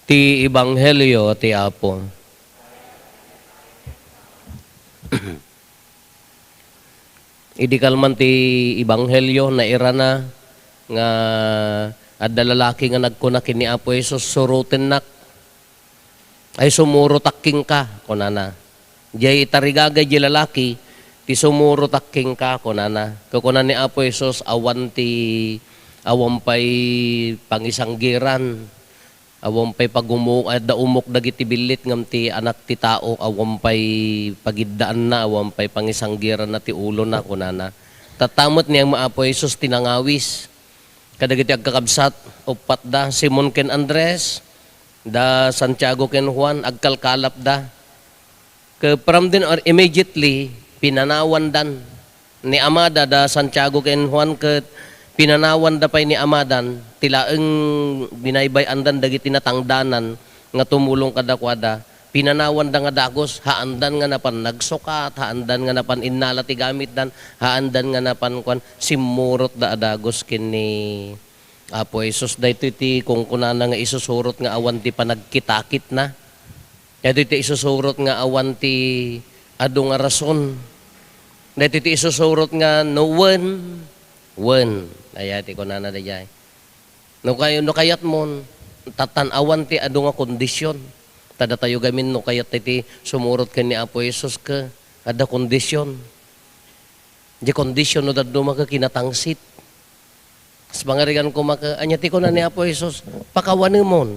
Ti ebanghelyo ti Apo. Idi kalman ti ebanghelyo na irana nga adda lalaki nga nagkunak ni Apo Jesus, suruten nak ay sumuro takking ka kunana. Jay itarigagay di lalaki ti sumuro takking ka kunana. Kukunan ni Apo Jesus awan pay pangisanggiran. Awam pay umok dagiti bilit ngam ti anak ti tao, awam pay pagiddaan na, awam pay pangisanggiran na ti ulo na kunana. Tatamot niyang Maapo Jesus tinangawis. Kadagiti agkakabsat, upat da, Simon ken Andres, da Santiago ken Juan, agkalkalap da. From then or immediately, pinanawan dan ni amada da Santiago ken Juan ket pinanawan da pay ni amadan, tilaeng binaybayan dan dagiti natangdanan nga tumulong kadakwada, pinanawan da nga dagos, haandan nga napan nagsukat, haandan nga napan innala ti gamit dan, haandan nga napan simmurot da adagos kini Apo Jesus. Dayto iti kung kunana nga isusurot nga awan ti panagkitakit na. Dayto iti isusurot nga awan ti adu nga rason. Dayto iti isusurot nga no one. Ayati ko na dayay. No kayat mo, tatanawan ti adu nga kondisyon. Tada tayo gamin no kayat ti sumurot ka ni Apo Jesus ka, ada kondisyon. Di kondisyon no daddo maka kinatangsit. Sa pangarigan ko maka, anyati ko na ni Apo Jesus, pakawanin mo.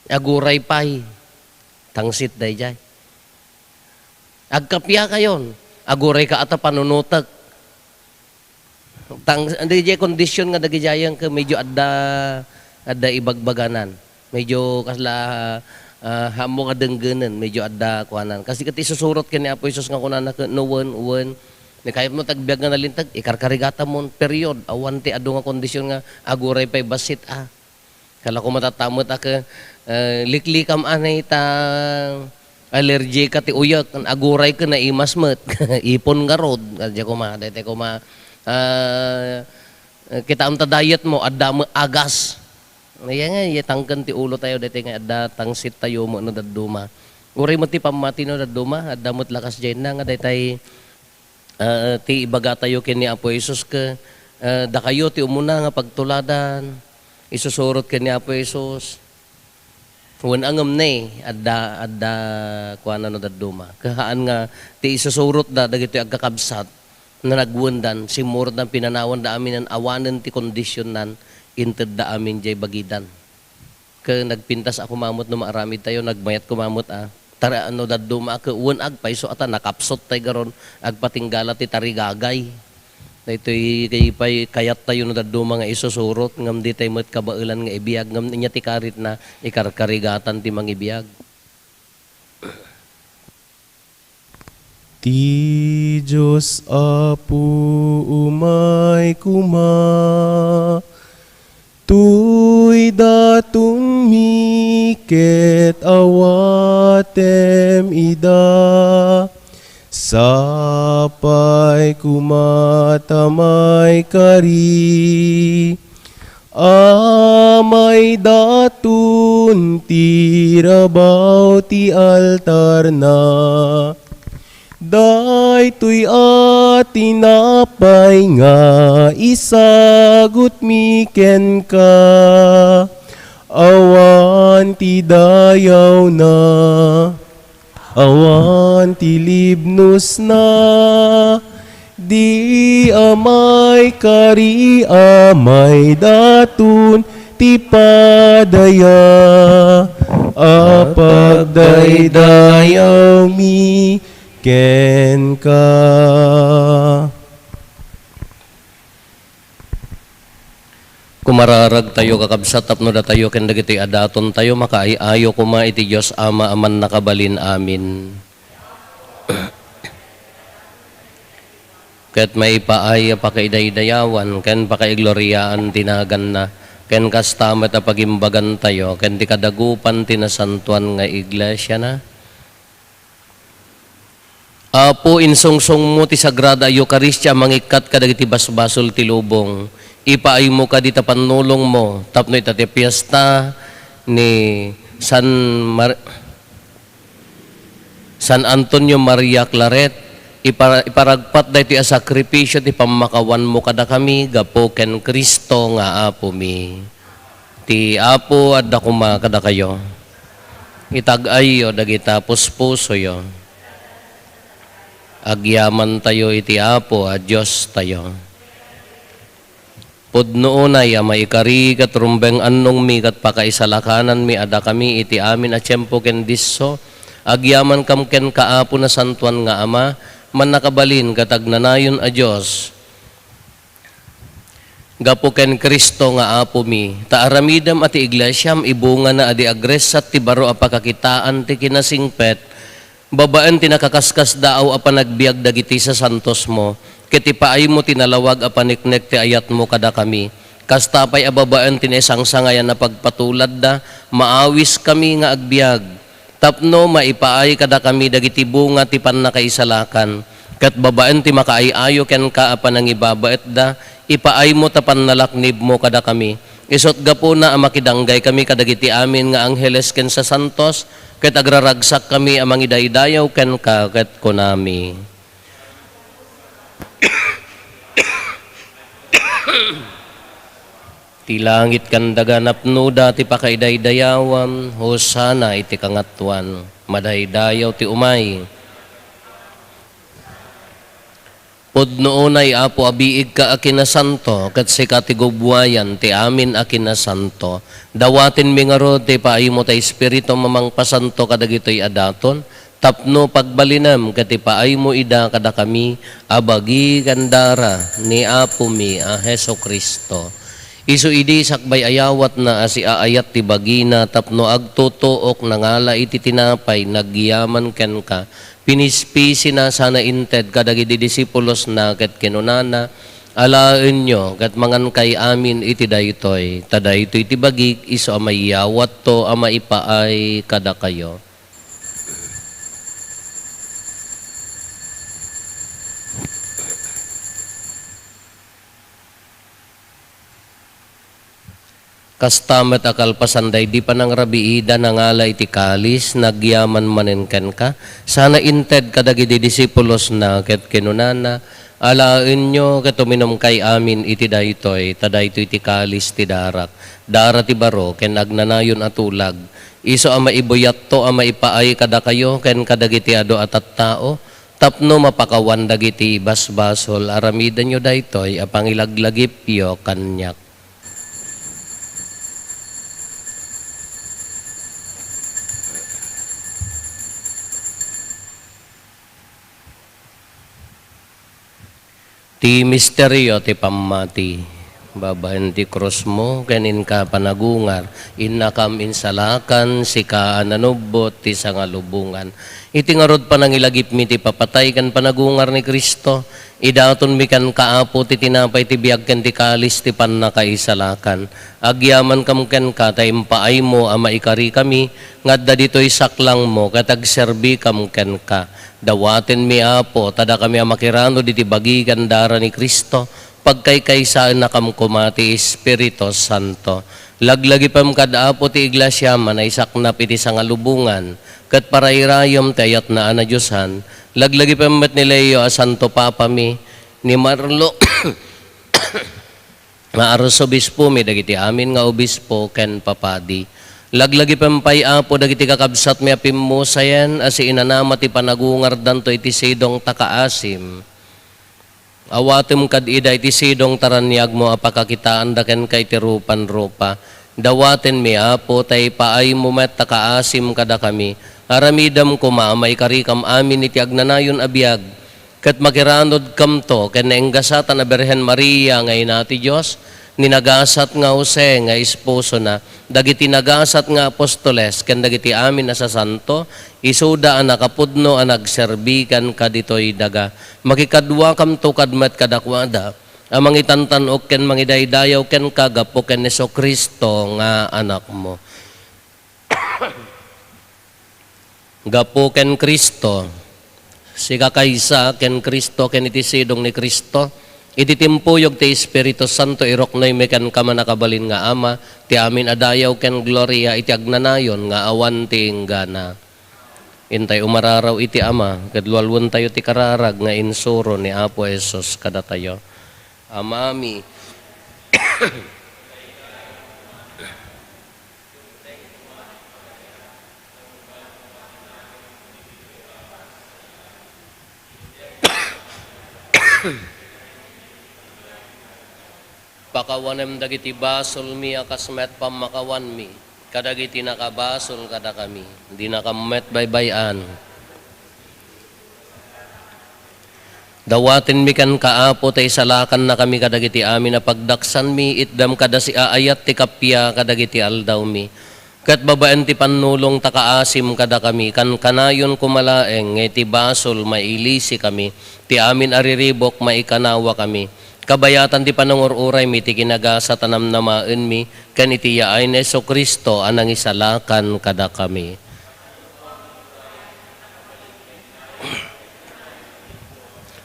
Aguray pay. Tangsit dayay. Agkapya kayon. Aguray ka ata panunutag. Hindi kondisyon nga dagijayang ka medyo adda ibagbaganan. Medyo kasla hamo nga denggenan medyo adda kuanan kasi kati susurot kani Apo Isus nga kunan na nuwen ni kahit mo tagbiag nga nalintag ikarkarigata mo period awan ti adu nga kondisyon nga aguray pay basit kala ko matatamot ka liklikam anay ta allergy ka ti uyak kan aguray ka na imasmet ipon nga rod kadya ko ma dete ko ma kita amta diet mo adda mo agas Nga nga, yatangkan ti ulo tayo, dati nga, adda tangsit tayo mo no daduma. Uray mo ti pamati no daduma, adda mo't lakas dyan na nga, dati ti ibaga tayo kini Apo Isus ka, da kayo ti umuna nga pagtuladan, isusurot kini Apo Isus. Wan angam na adda kuana no daduma. Kahaan nga, ti isusurot da, dagito agkakabsat, na nagwundan, simur dan pinanawan da amin ang awanan ti kondisyon nan, inted da amin jay bagidan. Nagpintas ako mamot no maaramid tayo, nagmayat ko mamot tara ano daduma ka uwan agpay so ata nakapsot tay garon agpatinggala ti tarigagay. Daytoy kay kayat tayo no daduma nga isusurot ngam di tay met kabailan nga ibiyag ngam niya ti karit na ikarkarigatan ti mangibiyag. Ti Diyos Apo umay kuma, tuy datun miket awatem ida, sapay kumatamay kari, amay datun tirabaw ti altar na, daytoy atinapay nga isagut miken ka, awan ti dayaw na, awan ti libnos na, di amay kari amay datun ti padaya, apag daydayaw mi ken ka. Kumararag tayo kakabsat tapno da tayo ken dagiti adaton tayo makaayo kuma iti Dios Ama aman nakabalin amin. Ket may paay pakaidaydayawan ken pakaigloriaan tinagan na ken kastamet a pagimbagan tayo ken ti kadagupan tinasantuan nga iglesia na. Apo insungsong mo ti Sagrada Eucharistia mangikat kadagiti basbasol ti lubong. Ipaay mo ka dita panulong mo tapno ita ti piyesta ni San Antonio Maria Claret iparagpat da iti a sakripisyo ti pamakawan mo kada kami gapo ken Kristo nga Apo mi. Ti Apo adda kuma kada kayo. Itag-ayo dagita puspuso yo. Agyaman tayo iti Apo a Diyos tayo. Pudno unay may ikari kat rumbeng annong mi kat pakaisalakanan mi ada kami iti amin a tiyempo ken disso. Agyaman kam ken kaapo na santuan nga Ama man nakabalin katag nanayon a Diyos. Gapo ken Kristo nga Apo mi. Taaramidam ati iglesyam ibunga na adi agresat ti baro a pakakitaan ti kinasingpet. Babaan tinakakaskas daaw a panagbiag dagiti sa santos mo. Kiti paay mo tinalawag a paniknek ti ayat mo kada kami. Kastapay a babaan tinesangsangayan na pagpatulad da, maawis kami nga agbiag. Tapno maipaay kada kami dagiti bunga ti pannakaisalakan. Kat babaan ti makaayayo ken ka a panangibabaet da, ipaay mo tapan nalaknib mo kada kami. Isot gapo na makidanggay kami kadagiti amin nga angheles ken sa santos, ket agraragsak kami amang idaydayaw ken ka ket kunami. Ti langit kandaga napno dati pakaidaydayawam, hosana iti kangatuan, madaydayaw ti umay. Pudno unay Apo abiig ka akinasanto, kat si katigubwayan ti amin akinasanto. Dawatin mi nga ro ti paaymo ta espiritu mamang pasanto kadagitoy adaton, tapno pagbalinam kati paaymo ida kada kami abagi gandara ni Apo mi a Heso Kristo. Isu idi sakbay ayawat na asi aayat ti bagina tapno agtutuok nangala iti tinapay nagyaman ken ka pinispisi na sana inted kadagiti disipulos na ket kinunana alaen nyo ket mangan kay amin iti daytoy tadaytoy ti bagik isu amay yawat to ama ipaay kada kayo. Kastamet akal pasanday di pa nang rabiida nangala iti kalis nagyaman manenken ka sana inted kadagiti disipulos na ket kinunana alaen nyo ket uminom kay amin iti daytoy tadaytoy ti kalis ti darak dara ti baro ken agnanayon atulag iso ama ibuyat to ama ipaay kada kayo ken kadagiti ado at tao tapno mapakawan dagiti basbasol aramidan nyo daytoy apangilaglagipyo kanyak. Ti misteryo ti pamati, babaen ti cross mo, kanin ka panagungar, innakam insalakan, sika ananubot, ti sangalubungan. Iti ngarod pa nang ilagip mi ti papatay kan panagungar ni Kristo, idaton mi kan kaapo ti tinapay ti biyag ken ti kalis ti pannakaisalakan. Agyaman kam ken ka, ta impaay mo ama ikari kami, ngadda dito'y saklang mo, katagserbi kam ken ka. Dawaten mi apo, tada kami amakirano diti bagigan dara ni Kristo, pagkaykaysaan na kam kumati Espiritu Santo. Laglagi pam kadaapo ti iglesia man ay saknap iti sangalubungan, kat parairayom tayat na ana Diyosan, laglagi pam met ni Leo a Santo Papa mi, ni Marlo, nga aros obispo mi, dagiti amin nga obispo ken papadi. Laglagi pampay apo dagiti kakabsat mi apim mo sayan asi inanama ti panagungar danto iti sidong takaasim. Awatem kad ida iti sidong taranyag mo apakakitaan daken kay ti rupan-rupa. Dawaten mi apo tay paay mo met takaasim kada kami. Aramidam ko maamay karikam amin iti agnanayon abiyag. Ket makiranod kam to ken naenggasatan na Berhen Maria ngay nati Dios. Ninagasat nga Jose nga esposo na, dagiti nagasat nga apostoles, ken dagiti amin na sa santo, isuda ang nakapudno ang nagserbikan kaditoy daga. Makikadwa kam to kadmet kadakwada, ang mangitantanok ken mangidaydayaw ken kagapo ken Hesus Kristo nga anak mo. Gapo ken Kristo, siga kaysa ken Kristo ken iti sidong ni Kristo, iti timpuyog ti Espiritu Santo iroknoy mekan kama nakabalin nga ama, ti amin adayaw ken gloria iti agnanayon nga awan ti inggana. Intay umararaw iti ama, kadlualwan tayo ti kararag nga insuro ni Apo Jesus kada tayo. Amami, pakawanem dagiti basol mi akasmet pamakawan mi kadagiti nakabasol kada kami di nakamet baybayan dawaten mi kan kaapo tay salakan na kami kadagiti amin na pagdaksan mi itdam kada si aayat ti kapya kadagiti aldaw mi ket babaen ti pannulong takaasim kada kami kan kanayon kumalaeng ti basol mailisi kami ti amin ariribok maikanawa kami kabayatan ti panangururay mi ti kinagasa tanam namaen mi ken iti yaay ni Hesus Kristo anang isalakan kada kami.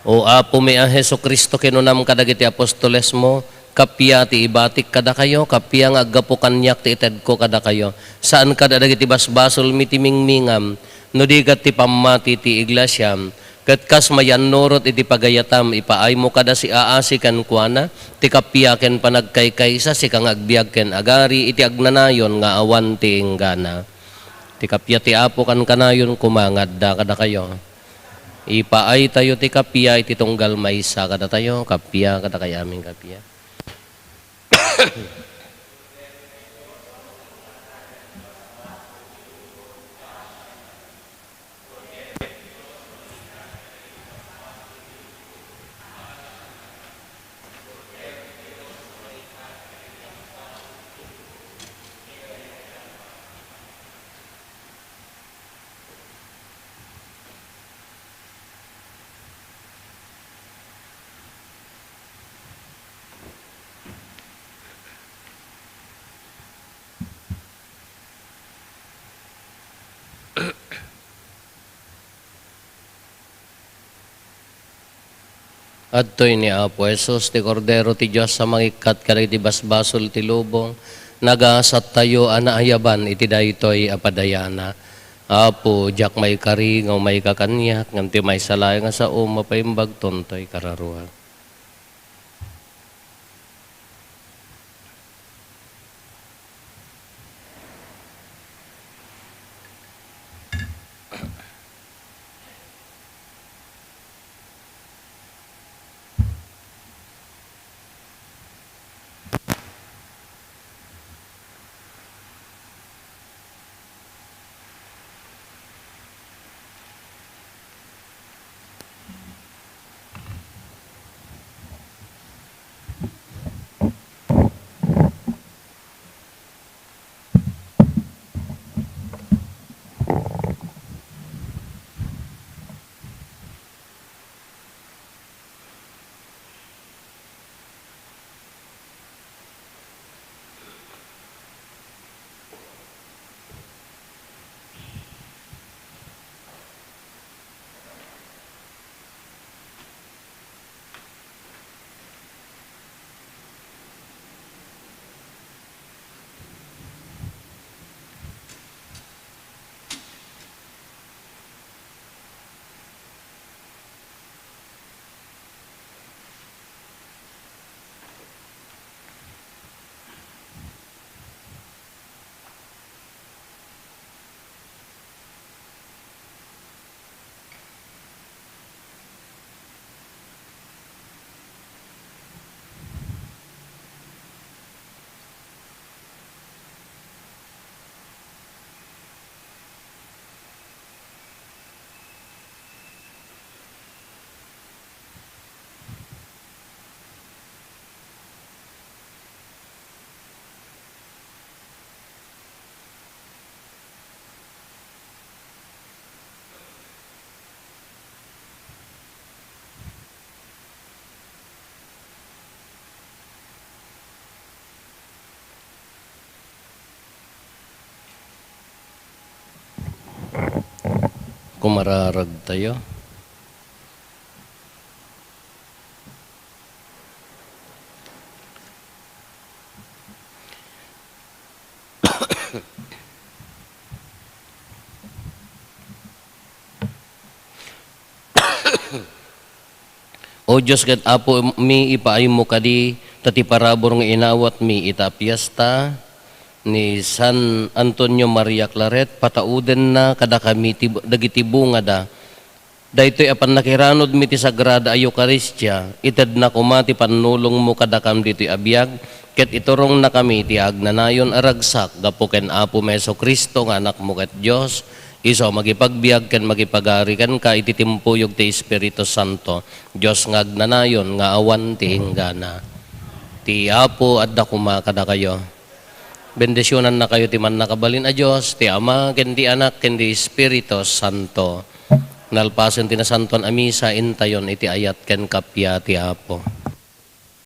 O apo mi ang Hesus Kristo kinunam kadagiti apostoles mo kapya ti ibatik kada kayo kapya nga aggapo kanyak ti ited ko kada kayo saan kada dagiti basbasol mi ti mingmingam no digat ti pamati ti iglesia ket kas mayan norot iti pagayatam ipaay mo kada si aasi ken kuana ti kapya ken panagkaykaysa si kang agbiag ken agari iti agnanayon nga awan ti inggana ti kapya ti apo kan kanayon kumangad da kada kayo ipaay tayo ti kapya iti tunggal maysa kada tayo kapya kada kay aming kapya. Adtoy ni Apo Jesus, ti Kordero ti Diyos sa mangikat kaday ti basbasol ti lubong, nagasat tayo anaayaban iti daytoy apadayana. Apo, jak may kari, ngaw may kakanyak, nganti may salay nga sa mapaimbag tontoy kararuha. Kumararag tayo. O Diyos kat Apo mi ipaay mo kadi tati parabor nga inawat mi itapiasta ni San Antonio Maria Claret patauden na kada kami dagiti bunga da. Daytoy apan nakiranod mi ti Sagrada Eucharistia ited na kumati panulong mo kada kam ditoy abiyag ket iturong na kami ti agnanayon aragsak gapo ken Apo Meso Kristo nga anak mo ket Dios. Iso magipagbiag ken magipagari ken ka ititimpuyog ti Espiritu Santo. Dios nga agnanayon nga awan ti hinggana. Ti Apo adda kuma kada kayo. Bendisyonan na kayo ti man nakabalin a Dios, ti Ama ken ti Anak ken ti Espiritu Santo. Nalpasen ti nasanton a misa intayon iti ayat ken kapya ti Apo.